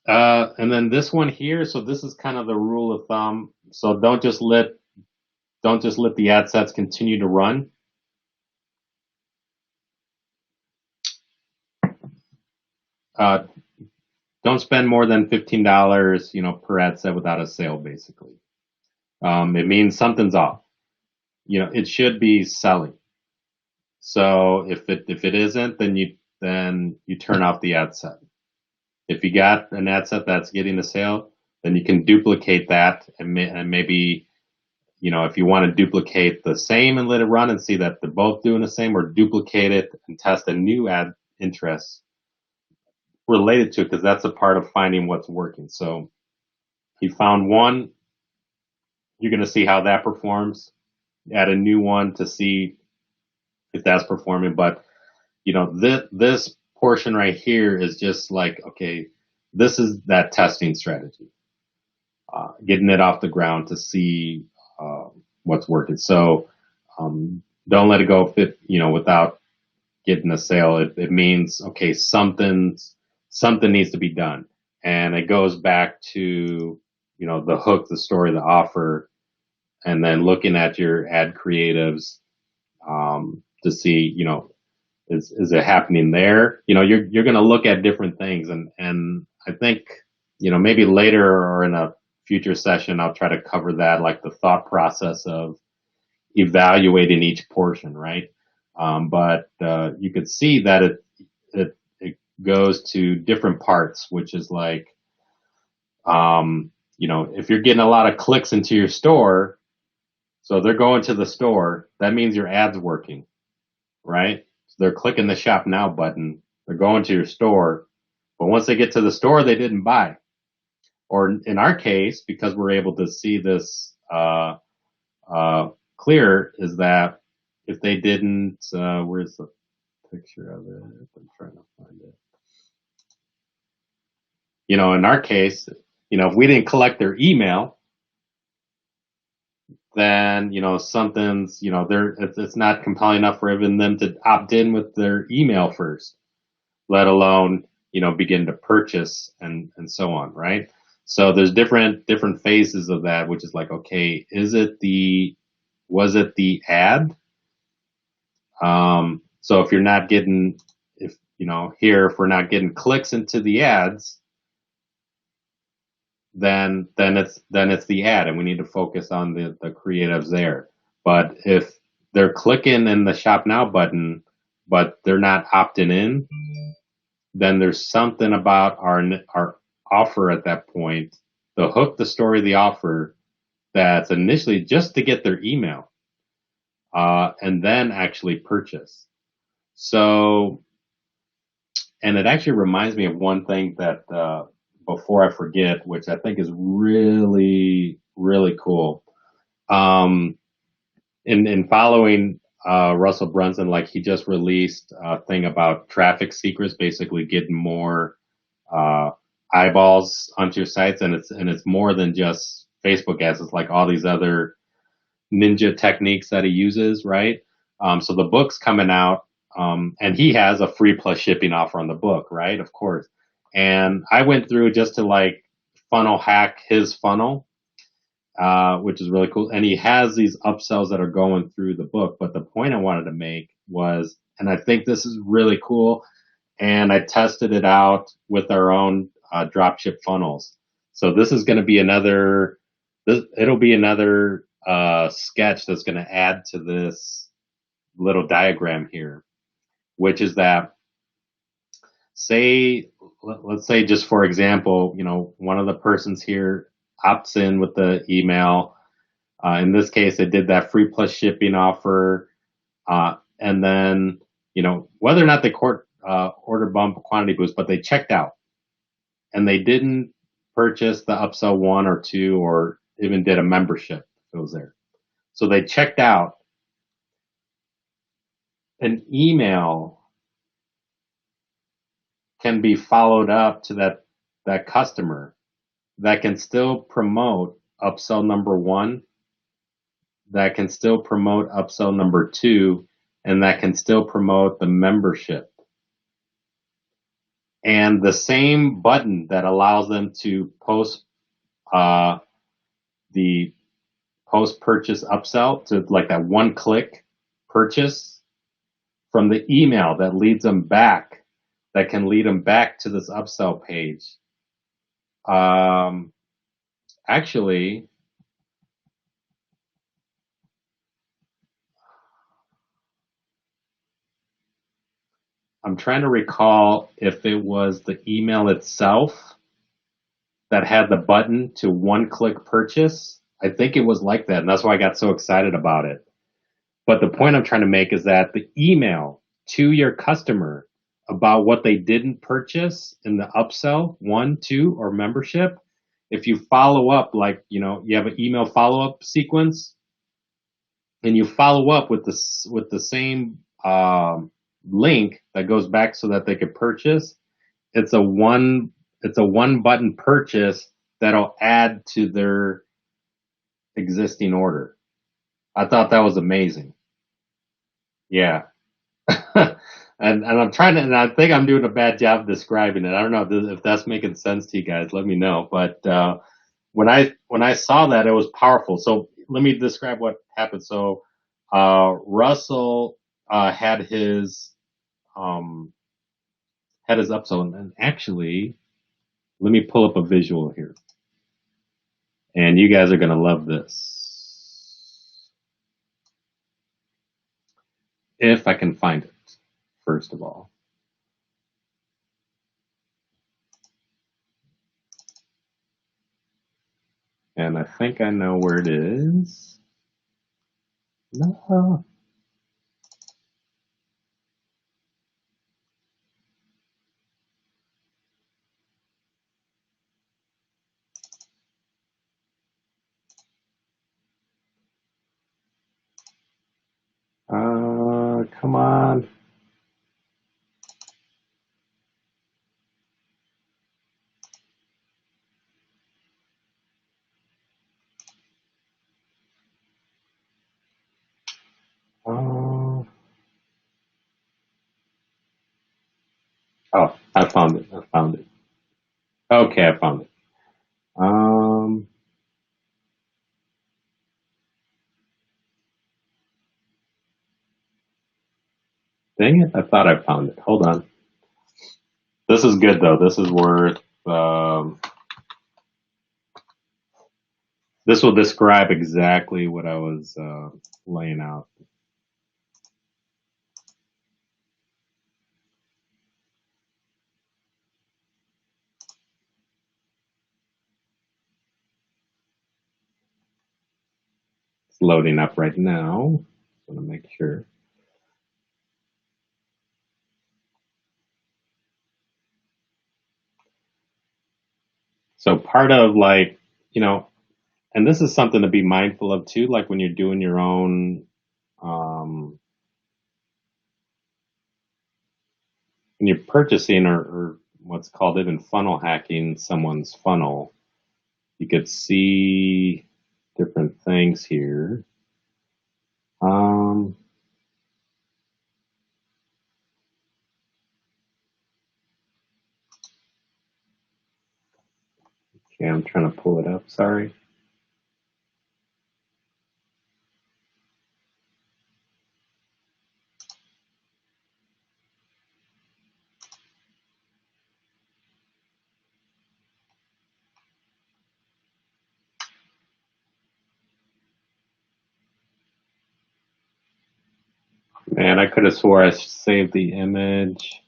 [SPEAKER 1] And then this one here. So this is kind of the rule of thumb. So don't just let the ad sets continue to run. Uh, don't spend more than $15, per ad set without a sale, basically. It means something's off. It should be selling. So if it isn't, then you turn off the ad set. If you got an ad set that's getting a sale, then you can duplicate that and maybe, if you want to duplicate the same and let it run and see that they're both doing the same, or duplicate it and test a new ad interest related to it, because that's a part of finding what's working. So you found one, you're going to see how that performs. Add a new one to see if that's performing. But this portion right here is just like, okay, this is that testing strategy, getting it off the ground to see what's working. So don't let it go without getting a sale. It means, okay, something needs to be done, and it goes back to the hook, the story, the offer, and then looking at your ad creatives, to see is it happening there. You're going to look at different things, and I think maybe later or in a future session I'll try to cover that, like the thought process of evaluating each portion, right? But you could see that it goes to different parts, which is like, if you're getting a lot of clicks into your store, so they're going to the store, that means your ad's working, right? So they're clicking the shop now button, they're going to your store, but once they get to the store, they didn't buy. Or in our case, because we're able to see this clear, is that if they didn't, where's the picture of it? I'm trying to find it. In our case, if we didn't collect their email, then something's it's not compelling enough for even them to opt in with their email first, let alone begin to purchase and so on, right? So there's different phases of that, which is like, okay, was it the ad? So if you're not getting, if we're not getting clicks into the ads, then it's the ad, and we need to focus on the creatives there. But if they're clicking in the shop now button, but they're not opting in, then there's something about our offer at that point, the hook, the story, the offer, that's initially just to get their email, and then actually purchase. So, and it actually reminds me of one thing that, before I forget, which I think is really, really cool. In following Russell Brunson, like he just released a thing about traffic secrets, basically getting more eyeballs onto your sites, and it's more than just Facebook ads. It's like all these other ninja techniques that he uses, right? So the book's coming out. and he has a free plus shipping offer on the book, right? Of course. And I went through just to like funnel hack his funnel, which is really cool. And he has these upsells that are going through the book. But the point I wanted to make was, and I think this is really cool, and I tested it out with our own dropship funnels. So this is going to be it'll be another sketch that's going to add to this little diagram here, which is that, let's say just for example, one of the persons here opts in with the email. In this case, they did that free plus shipping offer. And then, whether or not they order bump quantity boost, but they checked out and they didn't purchase the upsell 1 or 2 or even did a membership if it was there. So they checked out. An email can be followed up to that customer that can still promote upsell number 1, that can still promote upsell number 2, and that can still promote the membership. And the same button that allows them to post the post-purchase upsell to like that one-click purchase from the email that leads them back, that can lead them back to this upsell page. Actually, I'm trying to recall if it was the email itself that had the button to one-click purchase. I think it was like that, and that's why I got so excited about it. But the point I'm trying to make is that the email to your customer about what they didn't purchase in the upsell 1, 2, or membership, if you follow up, like, you have an email follow-up sequence, and you follow up with the same link that goes back so that they could purchase, it's a one button purchase that'll add to their existing order. I thought that was amazing. Yeah. and I'm trying to, and I think I'm doing a bad job describing it. I don't know if that's making sense to you guys. Let me know. But when I saw that, it was powerful. So let me describe what happened. So Russell had his upsell, and actually, let me pull up a visual here, and you guys are gonna love this if I can find it. First of all. And I think I know where it is. No. Come on. Oh, I found it. Okay, I found it. Dang it, I thought I found it. Hold on. This is good though. This is worth, this will describe exactly what I was laying out. It's loading up right now. Just want to make sure. So part of like, and this is something to be mindful of too, like when you're doing your own, when you're purchasing or what's called even funnel hacking someone's funnel, you could see different things here. Okay, I'm trying to pull it up. Sorry. Man, I could have swore I saved the image.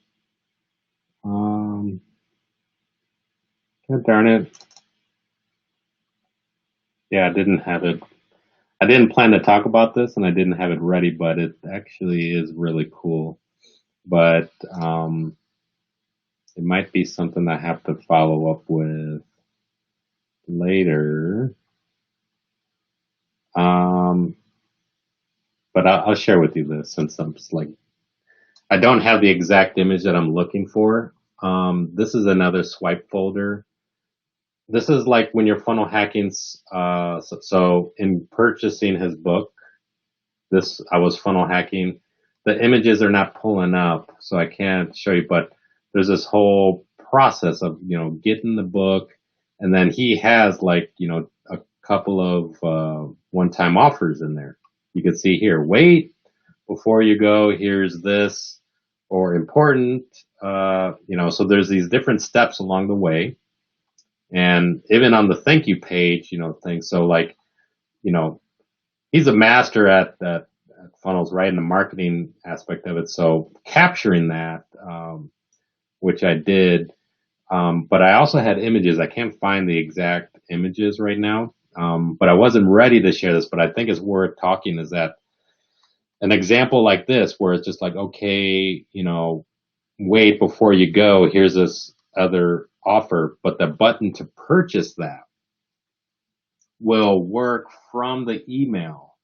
[SPEAKER 1] Um, God darn it. Yeah, I didn't have it. I didn't plan to talk about this and I didn't have it ready, but it actually is really cool. But it might be something I have to follow up with later. Um, but I'll share with you this since I'm just like, I don't have the exact image that I'm looking for. This is another swipe folder. This is like when you're funnel hacking. So in purchasing his book, I was funnel hacking. The images are not pulling up, so I can't show you, but there's this whole process of, getting the book. And then he has like, a couple of, one-time offers in there. You can see here, wait before you go. Here's this, or important, so there's these different steps along the way. And even on the thank you page, things. So like, you know, he's a master at funnels, right? In the marketing aspect of it. So capturing that, which I did. But I also had images. I can't find the exact images right now. But I wasn't ready to share this, but I think it's worth talking is that an example like this, where it's just like, okay, wait before you go. Here's this other offer, but the button to purchase that will work from the email,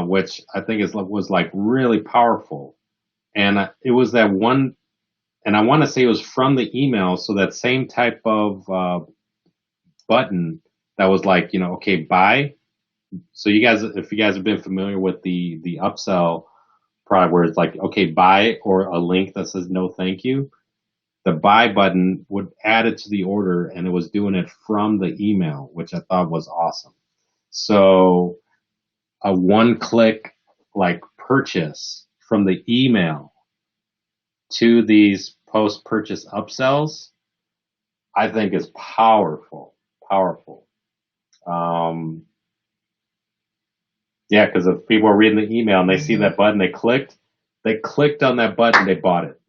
[SPEAKER 1] which I think was like really powerful. And it was that one, and I want to say it was from the email. So that same type of, button that was like, okay, buy. So if you guys have been familiar with the upsell product where it's like, okay, buy, or a link that says no, thank you, the buy button would add it to the order and it was doing it from the email, which I thought was awesome. So a one click like purchase from the email to these post purchase upsells, I think is powerful, powerful. Um, yeah, because if people are reading the email and they see that button, they clicked on that button, they bought it.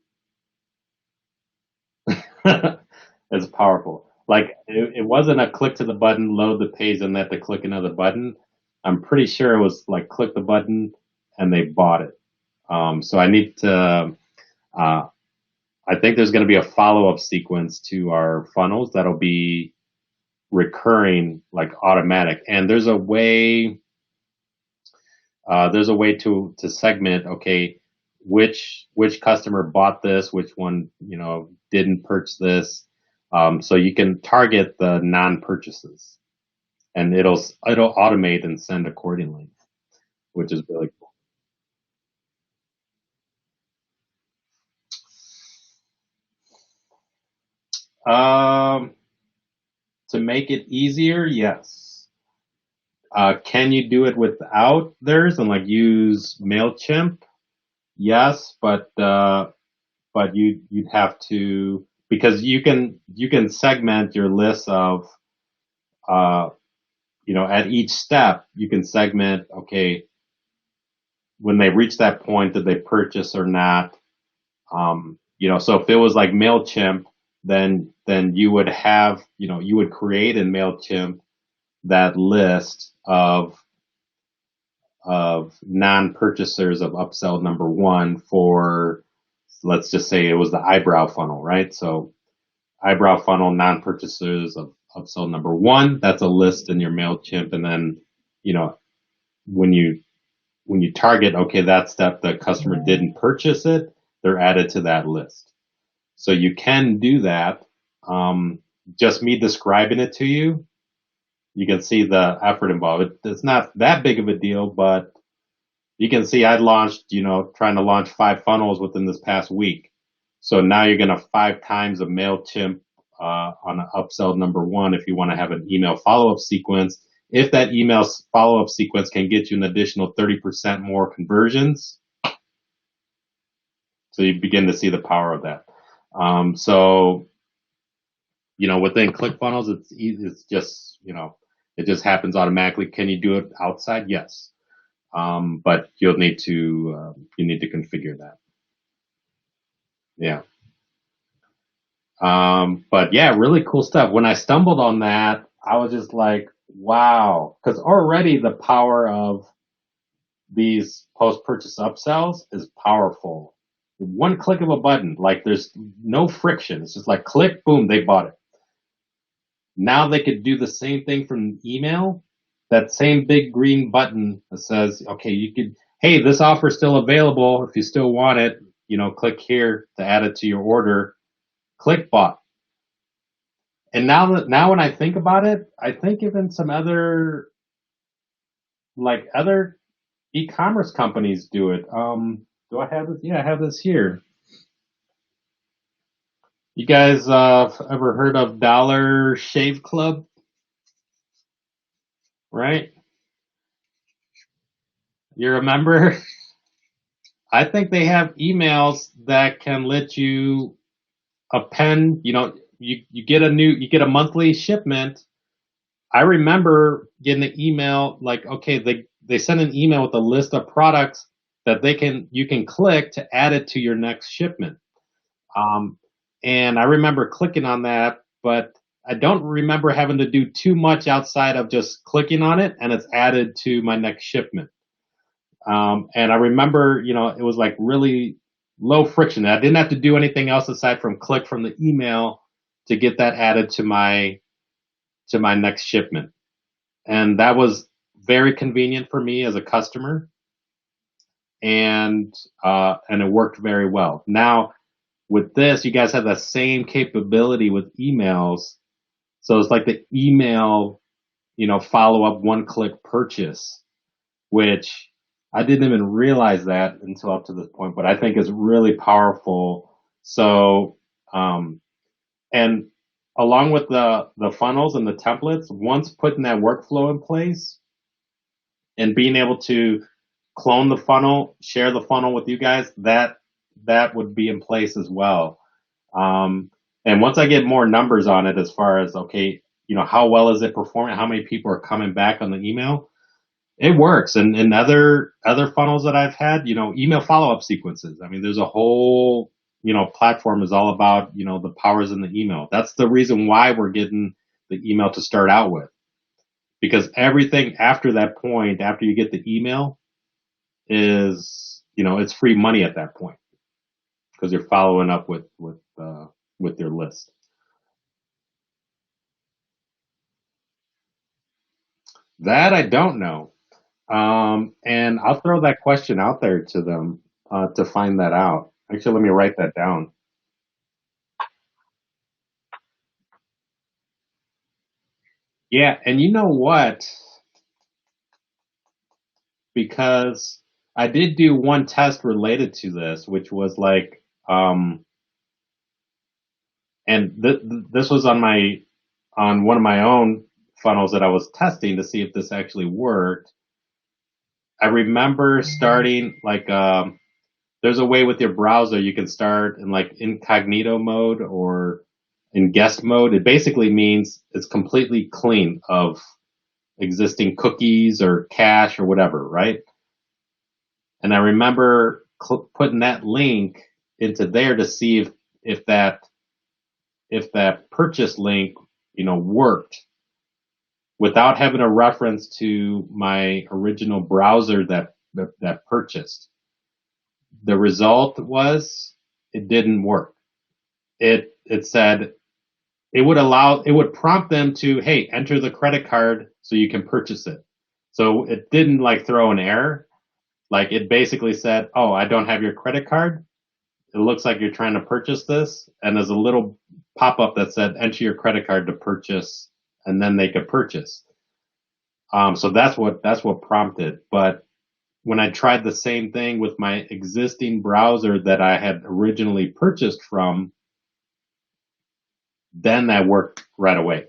[SPEAKER 1] It's powerful. Like it wasn't a click to the button, load the page, and then to click another button. I'm pretty sure it was like click the button and they bought it. So I need to, uh, I think there's going to be a follow-up sequence to our funnels that'll be recurring, like automatic. And there's a way to segment, okay, which customer bought this, which one, didn't purchase this. So you can target the non-purchases and it'll automate and send accordingly, which is really cool. To make it easier, yes. Can you do it without theirs and like use MailChimp? Yes, but you'd have to, because you can segment your list of, uh, at each step you can segment, okay, when they reach that point, did they purchase or not? So if it was like MailChimp, then you would have, you would create in MailChimp that list of non-purchasers of upsell number one for, let's just say it was the eyebrow funnel, right? So eyebrow funnel non-purchasers of upsell number one, that's a list in your MailChimp. And then, you know, when you target, okay, that step, the customer didn't purchase it, they're added to that list. So you can do that. Just me describing it to you, you can see the effort involved. It's not that big of a deal, but you can see I launched, trying to launch 5 funnels within this past week. So now you're going to 5 times a MailChimp on upsell number one, if you want to have an email follow-up sequence, if that email follow-up sequence can get you an additional 30% more conversions, so you begin to see the power of that. So, within ClickFunnels, it's easy, it's just, it just happens automatically. Can you do it outside? Yes. But you'll need to, configure that. Yeah. But yeah, really cool stuff. When I stumbled on that, I was just like, wow. Cause already the power of these post-purchase upsells is powerful. One click of a button, like there's no friction. It's just like click, boom, they bought it. Now they could do the same thing from email. That same big green button that says, okay, you could, hey, this offer is still available. If you still want it, click here to add it to your order. Click bought. And now when I think about it, I think even some other e-commerce companies do it. Do I have this? Yeah, I have this here. You guys ever heard of Dollar Shave Club? Right? You remember? I think they have emails that can let you append, you get a monthly shipment. I remember getting an email like, okay, they send an email with a list of products that you can click to add it to your next shipment. And I remember clicking on that, but I don't remember having to do too much outside of just clicking on it and it's added to my next shipment. And I remember, it was like really low friction. I didn't have to do anything else aside from click from the email to get that added to my next shipment. And that was very convenient for me as a customer. And it worked very well. Now with this, you guys have the same capability with emails. So it's like the email, follow up one click purchase, which I didn't even realize that until up to this point, but I think is really powerful. So, and along with the funnels and the templates, once putting that workflow in place and being able to clone the funnel, share the funnel with you guys, that would be in place as well. And once I get more numbers on it, as far as, okay, how well is it performing? How many people are coming back on the email? It works. And in other funnels that I've had, email follow-up sequences. I mean, there's a whole, platform is all about, the powers in the email. That's the reason why we're getting the email to start out with. Because everything after that point, after you get the email, is, it's free money at that point. Because you're following up with your list. That I don't know. And I'll throw that question out there to them to find that out. Actually, let me write that down. Yeah, and you know what? Because I did do one test related to this, which was like, and this was on one of my own funnels that I was testing to see if this actually worked. I remember starting like, there's a way with your browser you can start in like incognito mode or in guest mode. It basically means it's completely clean of existing cookies or cache or whatever, right? And I remember putting that link into there to see if that purchase link, worked without having a reference to my original browser that purchased. The result was it didn't work. It said it would prompt them to, hey, enter the credit card so you can purchase it. So it didn't like throw an error. Like it basically said, oh, I don't have your credit card. It looks like you're trying to purchase this. And there's a little pop-up that said, enter your credit card to purchase, and then they could purchase. So that's what prompted. But when I tried the same thing with my existing browser that I had originally purchased from, then that worked right away.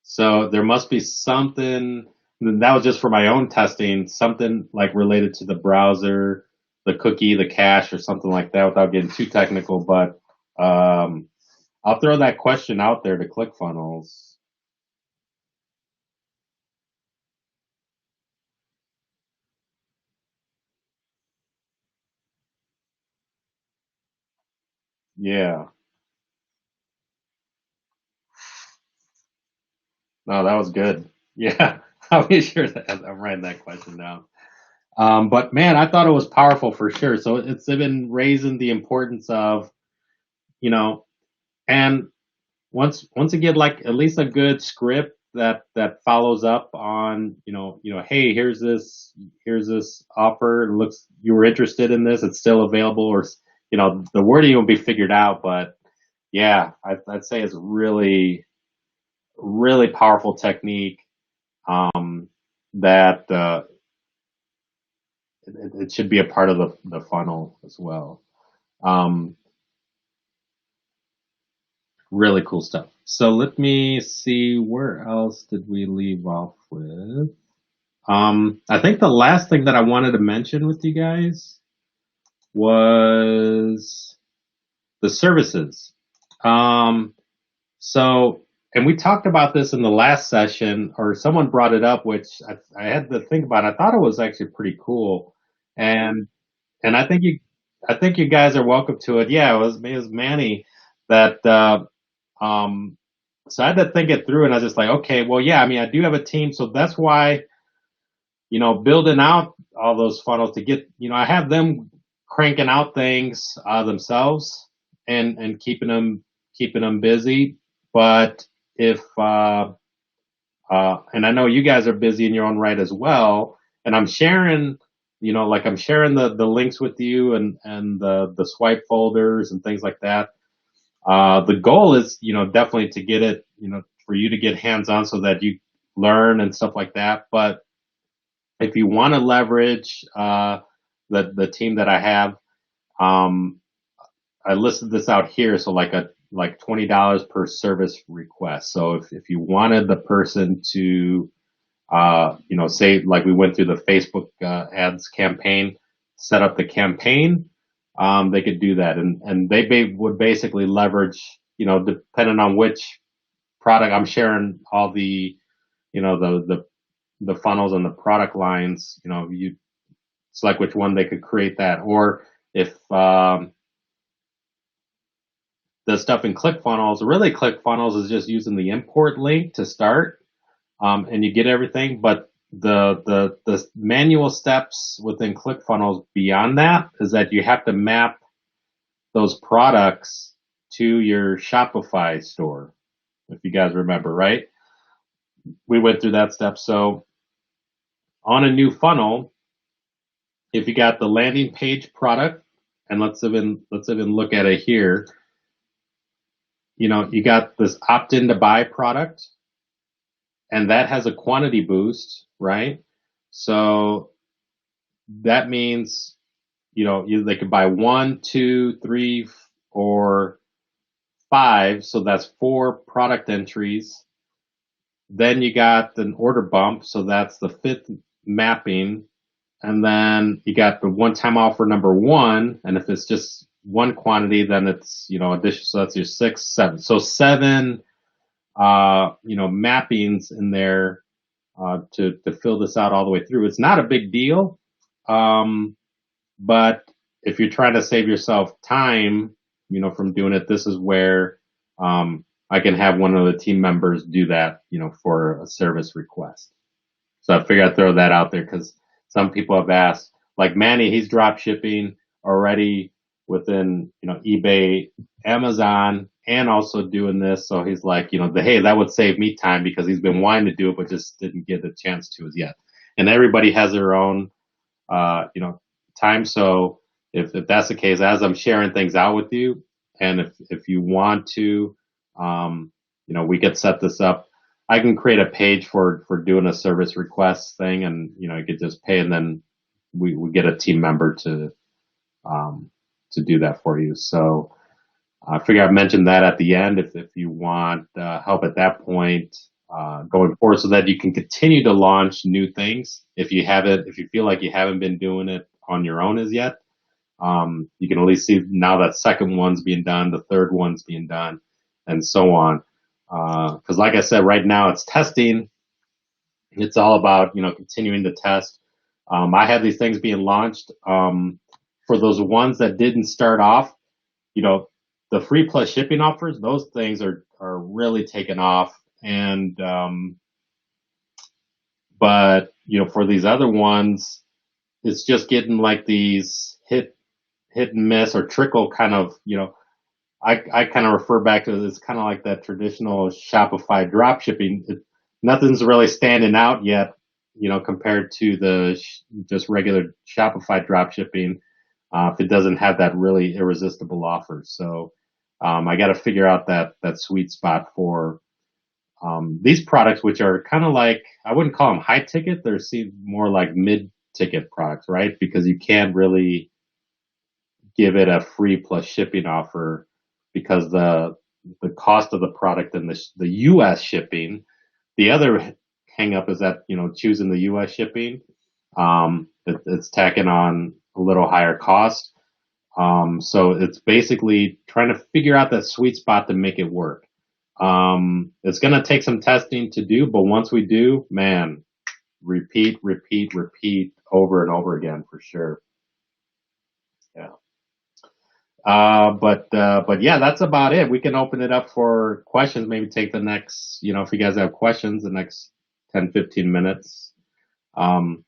[SPEAKER 1] So there must be something that was just for my own testing, something like related to the browser, the cookie, the cache, or something like that without getting too technical. But I'll throw that question out there to ClickFunnels. Yeah. No, that was good. Yeah. I'll be sure that I'm writing that question down. But man, I thought it was powerful for sure. So it's been raising the importance of, you know, and once again, like at least a good script that follows up on, hey, here's this offer. It looks you were interested in this. It's still available, or the wording will be figured out. But yeah, I'd say it's really really powerful technique. That it should be a part of the funnel as well. Um, really cool stuff. So let me see, where else did we leave off with? I think the last thing that I wanted to mention with you guys was the services. Um, so, and we talked about this in the last session, or someone brought it up, which I had to think about. I thought it was actually pretty cool, and I think you guys are welcome to it. Yeah, it was Manny that. Um, so I had to think it through, and I was just like, okay, well, yeah, I mean, I do have a team, so that's why building out all those funnels to get, I have them cranking out things themselves and keeping them busy. But if and I know you guys are busy in your own right as well, and I'm sharing, like I'm sharing the links with you and the swipe folders and things like that. The goal is, definitely to get it, for you to get hands on so that you learn and stuff like that. But if you want to leverage the team that I have, um, I listed this out here. So like $20 per service request. So if you wanted the person to say like we went through the Facebook ads campaign, set up the campaign, they could do that, and they would basically leverage, depending on which product I'm sharing, all the the funnels and the product lines. You select which one they could create that, or if the stuff in ClickFunnels, really ClickFunnels is just using the import link to start, and you get everything. But the manual steps within ClickFunnels beyond that is that you have to map those products to your Shopify store. If you guys remember, right? We went through that step. So on a new funnel, if you got the landing page product, and let's even look at it here. You got this opt-in to buy product, and that has a quantity boost, right? So that means, they could buy 1, 2, 3, or 5. So that's 4 product entries. Then you got an order bump. So that's the 5th mapping. And then you got the one-time offer number 1. And if it's just one quantity, then it's, addition. So that's your 6, 7. So 7, mappings in there, to fill this out all the way through. It's not a big deal. But if you're trying to save yourself time, from doing it, this is where, I can have one of the team members do that, for a service request. So I figured I'd throw that out there because some people have asked, like Manny, he's drop shipping already within, eBay, Amazon, and also doing this. So he's like, hey, that would save me time because he's been wanting to do it, but just didn't get a chance to as yet. And everybody has their own, time. So if that's the case, as I'm sharing things out with you, and if you want to, we could set this up. I can create a page for doing a service request thing, and you could just pay, and then we get a team member to do that for you. So I figure I mentioned that at the end if you want help at that point going forward, so that you can continue to launch new things. If you feel like you haven't been doing it on your own as yet, you can at least see now that second one's being done, the third one's being done, and so on. Because like I said, right now it's testing. It's all about continuing to test. I have these things being launched. For those ones that didn't start off, you know, the free plus shipping offers, those things are really taking off. And, but, for these other ones, it's just getting like these hit and miss or trickle kind of, I kind of refer back to it's kind of like that traditional Shopify drop shipping. Nothing's really standing out yet, compared to the just regular Shopify drop shipping. If it doesn't have that really irresistible offer. So, I got to figure out that sweet spot for, these products, which are kind of like, I wouldn't call them high ticket. They're more like mid ticket products, right? Because you can't really give it a free plus shipping offer because the cost of the product and the U.S. shipping. The other hang up is that, choosing the U.S. shipping, it's tacking on a little higher cost. So it's basically trying to figure out that sweet spot to make it work. It's going to take some testing to do, but once we do, man, repeat over and over again for sure. Yeah. But yeah, that's about it. We can open it up for questions, maybe take the next, if you guys have questions, the next 10, 15 minutes. Um,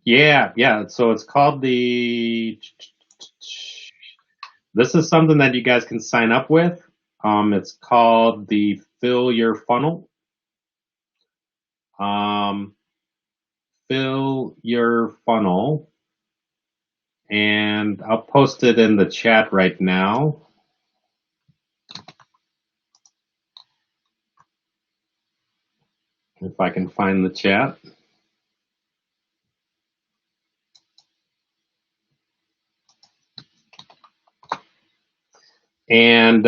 [SPEAKER 1] yeah. So it's called this is something that you guys can sign up with. It's called the Fill Your Funnel. Um, Fill Your Funnel. And I'll post it in the chat right now. If I can find the chat. And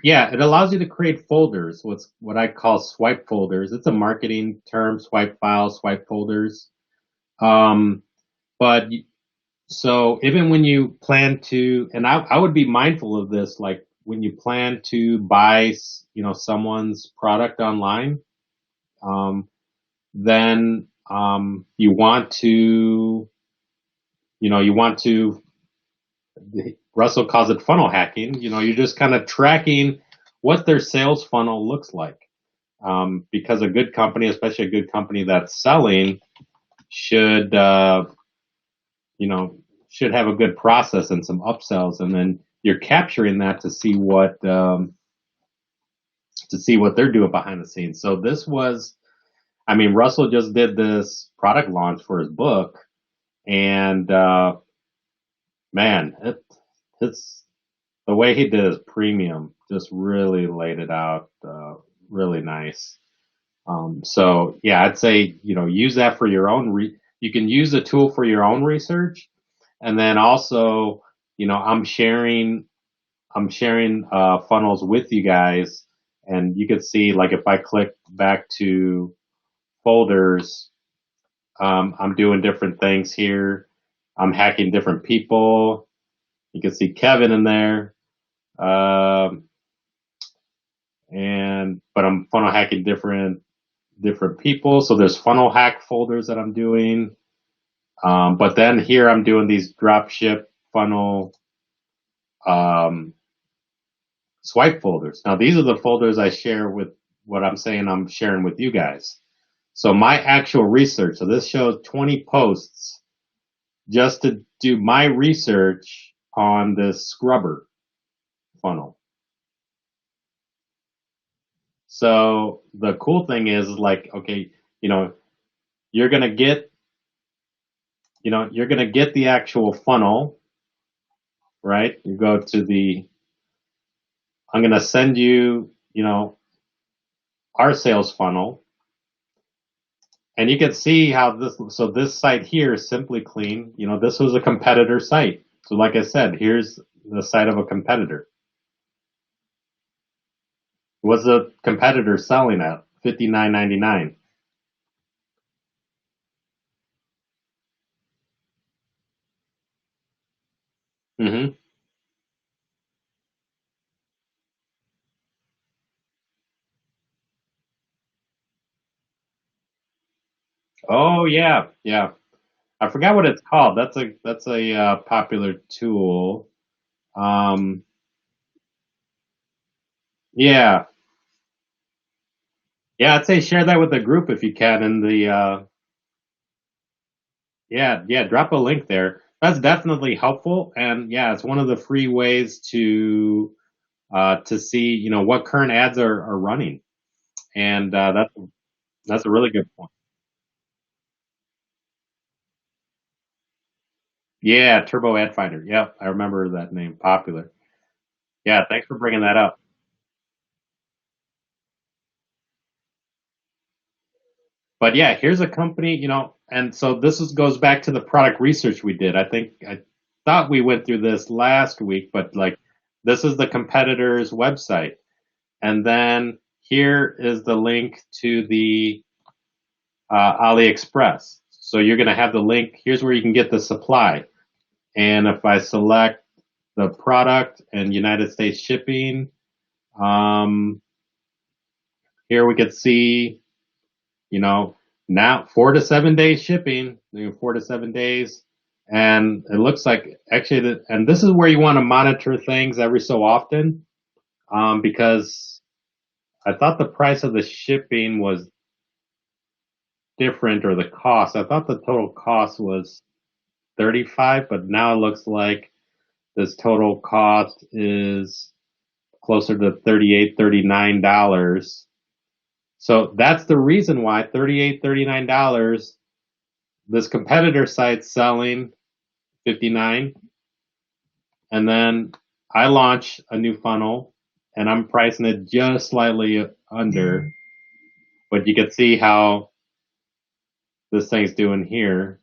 [SPEAKER 1] yeah, it allows you to create folders. What I call swipe folders. It's a marketing term: swipe files, swipe folders. But so even when you plan to, and I would be mindful of this, like when you plan to buy, someone's product online, then you want to, Russell calls it funnel hacking. You're just kind of tracking what their sales funnel looks like. Because a good company, especially a good company that's selling, should, should have a good process and some upsells, and then you're capturing that to see what they're doing behind the scenes. So Russell just did this product launch for his book, and man, it's the way he did his premium, just really laid it out really nice. So yeah, I'd say, use that for your own you can use the tool for your own research. And then also, I'm sharing funnels with you guys, and you can see, like, if I click back to folders, I'm doing different things here. I'm hacking different people. You can see Kevin in there. But I'm funnel hacking different people. So there's funnel hack folders that I'm doing. But then here I'm doing these dropship funnel swipe folders. Now these are the folders I share with what I'm saying I'm sharing with you guys. So my actual research, so this shows 20 posts just to do my research on this scrubber funnel. So the cool thing is, like, okay, you're going to get the actual funnel right? You go to I'm going to send you, our sales funnel, and you can see how this site here is Simply Clean. This was a competitor site. So like I said, here's the site of a competitor. What's the competitor selling at? $59.99. Mm-hmm. Oh yeah, yeah. I forgot what it's called. That's a popular tool. Um, yeah, yeah. I'd say share that with the group if you can. In the yeah, yeah. Drop a link there. That's definitely helpful, and yeah, it's one of the free ways to see what current ads are running, and that's a really good point. Yeah, Turbo Ad Finder. Yep, I remember that name. Popular. Yeah, thanks for bringing that up. But yeah, here's a company, and so goes back to the product research we did. I thought we went through this last week, but like this is the competitor's website. And then here is the link to the AliExpress. So you're going to have the link. Here's where you can get the supply. And if I select the product and United States shipping, um, here we could see, you know, now 4 to 7 days shipping, 4 to 7 days. And it looks like actually and this is where you want to monitor things every so often, because I thought the price of the shipping was different, or the cost. I thought the total cost was 35, but now it looks like this total cost is closer to 38, $39. So that's the reason why $38, $39. This competitor site's selling 59, and then I launch a new funnel and I'm pricing it just slightly under, but you can see how this thing's doing here.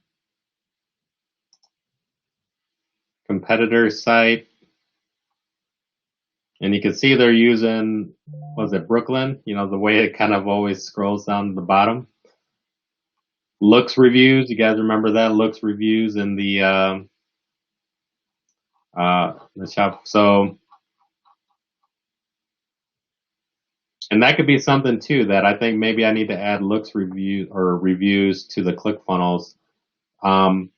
[SPEAKER 1] Competitor site, and you can see they're using, was it Brooklyn? The way it kind of always scrolls down to the bottom. Looks reviews, you guys remember that? Looks reviews in the shop. So, and that could be something too that I think maybe I need to add looks review or reviews to the ClickFunnels. Um,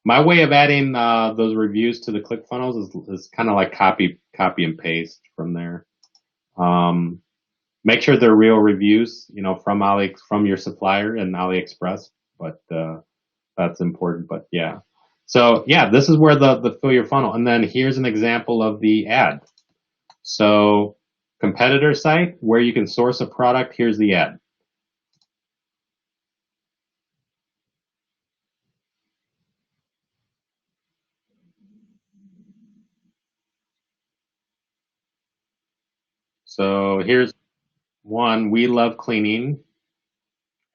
[SPEAKER 1] my way of adding those reviews to the ClickFunnels is kind of like copy and paste from there. Make sure they're real reviews, from your supplier and AliExpress. But that's important. But yeah, so yeah, this is where the fill your funnel, and then here's an example of the ad. So competitor site where you can source a product. Here's the ad. So here's one. We love cleaning,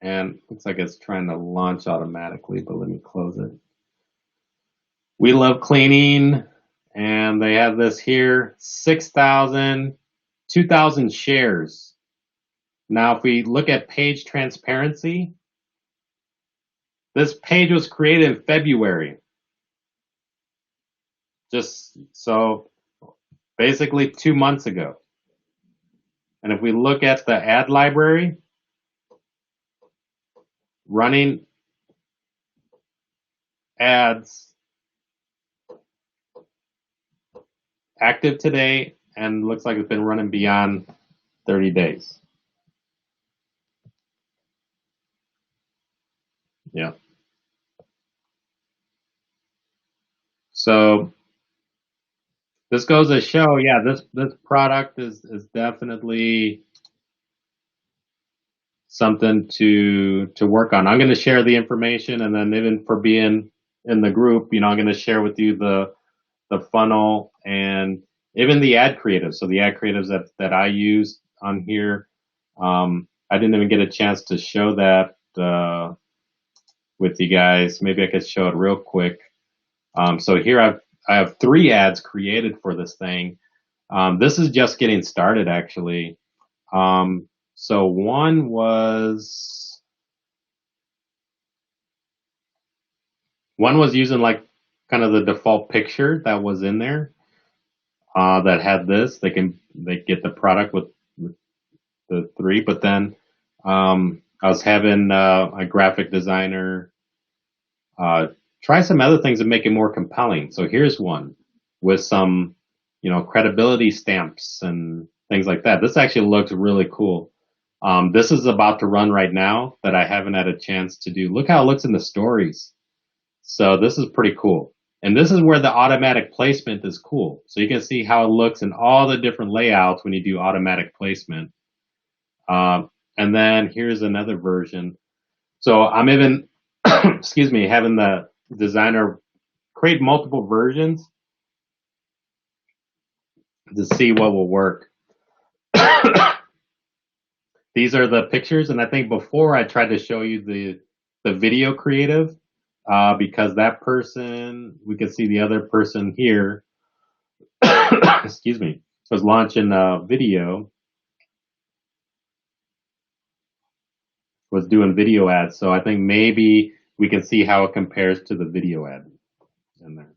[SPEAKER 1] and looks like it's trying to launch automatically, but let me close it. We love cleaning, and they have this here, 6,000, 2,000 shares. Now, if we look at page transparency, this page was created in February. Just so basically 2 months ago. And if we look at the ad library, running ads active today, and looks like it's been running beyond 30 days. Yeah. So this goes to show, yeah, this product is definitely something to work on. I'm going to share the information, and then even for being in the group, I'm going to share with you the funnel, and even the ad creatives. So the ad creatives that I use on here, I didn't even get a chance to show that with you guys. Maybe I could show it real quick. So here I have 3 ads created for this thing. This is just getting started actually. So one was using like kind of the default picture that was in there, that had this. They get the product with the 3, but then, I was having, a graphic designer, try some other things and make it more compelling. So here's one with some, credibility stamps and things like that. This actually looks really cool. This is about to run right now that I haven't had a chance to do. Look how it looks in the stories. So this is pretty cool. And this is where the automatic placement is cool. So you can see how it looks in all the different layouts when you do automatic placement. And then here's another version. So I'm even, excuse me, having the designer create multiple versions to see what will work. These are the pictures, and I think before I tried to show you the video creative, because that person, we could see the other person here, excuse me, was launching a video, was doing video ads. So I think maybe we can see how it compares to the video ad in there.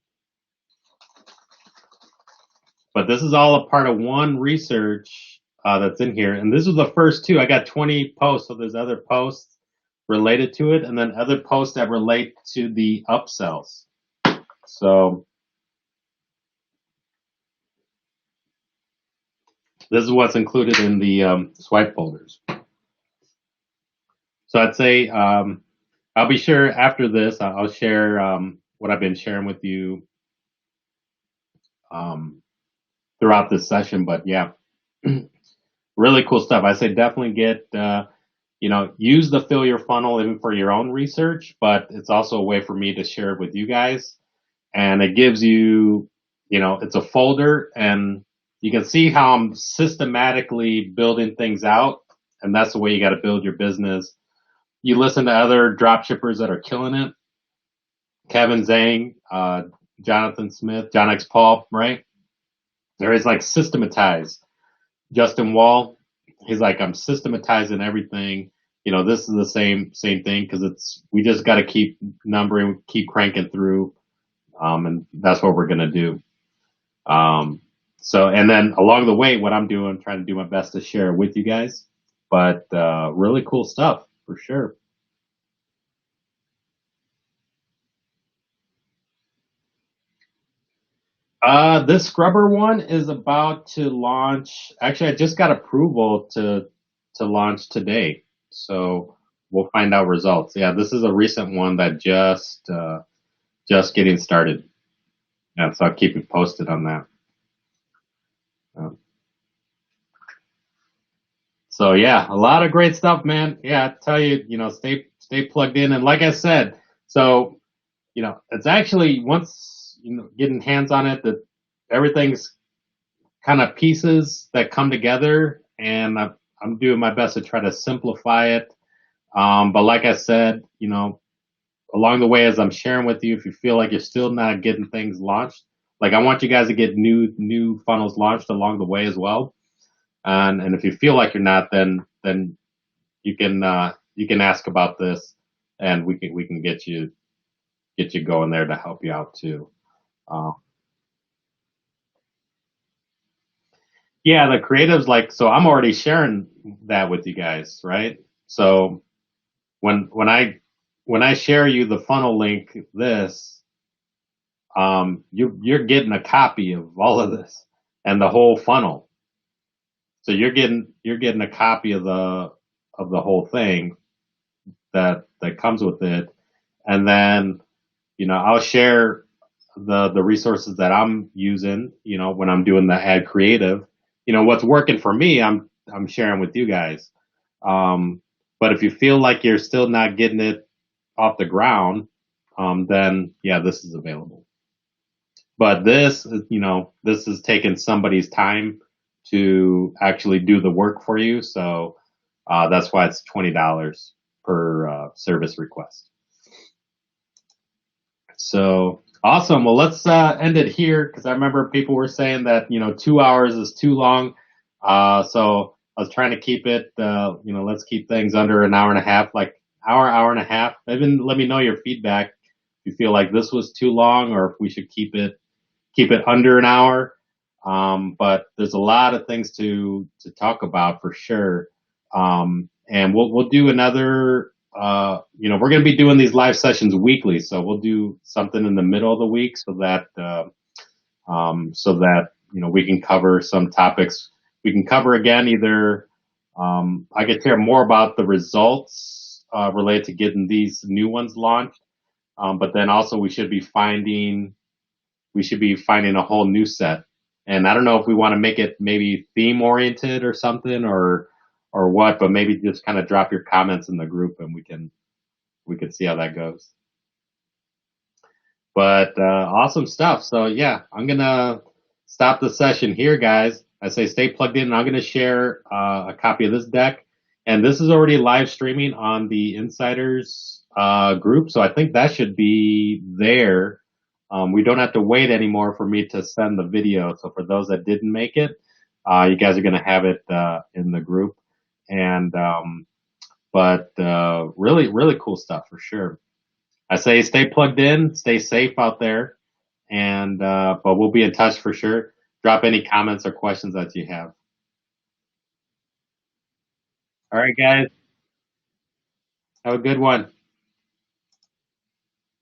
[SPEAKER 1] But this is all a part of one research that's in here. And this is the first 2. I got 20 posts, so there's other posts related to it, and then other posts that relate to the upsells. So this is what's included in the swipe folders. So I'd say, I'll be sure after this, I'll share what I've been sharing with you throughout this session. But yeah, really cool stuff. I say definitely get, use the Fill Your Funnel even for your own research, but it's also a way for me to share it with you guys. And it gives you, it's a folder, and you can see how I'm systematically building things out. And that's the way you got to build your business. You listen to other drop shippers that are killing it. Kevin Zhang, Jonathan Smith, John X. Paul, right? There is like systematize. Justin Wall, he's like, I'm systematizing everything. This is the same thing, because we just got to keep numbering, keep cranking through. And that's what we're going to do. So, and then along the way, what I'm doing, I'm trying to do my best to share with you guys, but, really cool stuff for sure. This scrubber one is about to launch. Actually, I just got approval to launch today. So we'll find out results. Yeah, this is a recent one that just getting started. Yeah, so I'll keep you posted on that. So yeah, a lot of great stuff, man. Yeah, I tell you, stay plugged in. And like I said, so, it's actually once, getting hands on it, that everything's kind of pieces that come together, and I'm doing my best to try to simplify it. But like I said, along the way, as I'm sharing with you, if you feel like you're still not getting things launched, like I want you guys to get new funnels launched along the way as well. And if you feel like you're not, then you can ask about this, and we can get you going there to help you out too. Uh, yeah, the creatives, like, so I'm already sharing that with you guys, right? So when I share you the funnel link, you're getting a copy of all of this and the whole funnel. So you're getting a copy of the whole thing that comes with it. And then, I'll share the resources that I'm using, when I'm doing the ad creative. What's working for me, I'm sharing with you guys. But if you feel like you're still not getting it off the ground, then yeah, this is available. But this is, this is taking somebody's time to actually do the work for you. So that's why it's $20 per service request. So awesome. Well, let's end it here because I remember people were saying that 2 hours is too long. So I was trying to keep it. Let's keep things under an hour and a half, like hour and a half. Even let me know your feedback if you feel like this was too long or if we should keep it under an hour. But there's a lot of things to talk about for sure. And we'll do another. We're going to be doing these live sessions weekly, so we'll do something in the middle of the week so that we can cover some topics. We can cover again either. I could share more about the results related to getting these new ones launched, but then also we should be finding a whole new set. And I don't know if we want to make it maybe theme oriented or something or what, but maybe just kind of drop your comments in the group and we can see how that goes. But awesome stuff. So yeah, I'm gonna stop the session here, guys. I say stay plugged in. And I'm gonna share a copy of this deck, and this is already live streaming on the Insiders group. So I think that should be there. We don't have to wait anymore for me to send the video. So for those that didn't make it, you guys are gonna have it in the group. And but really, really cool stuff for sure. I say stay plugged in, stay safe out there, and but we'll be in touch for sure. Drop any comments or questions that you have. All right, guys, have a good one.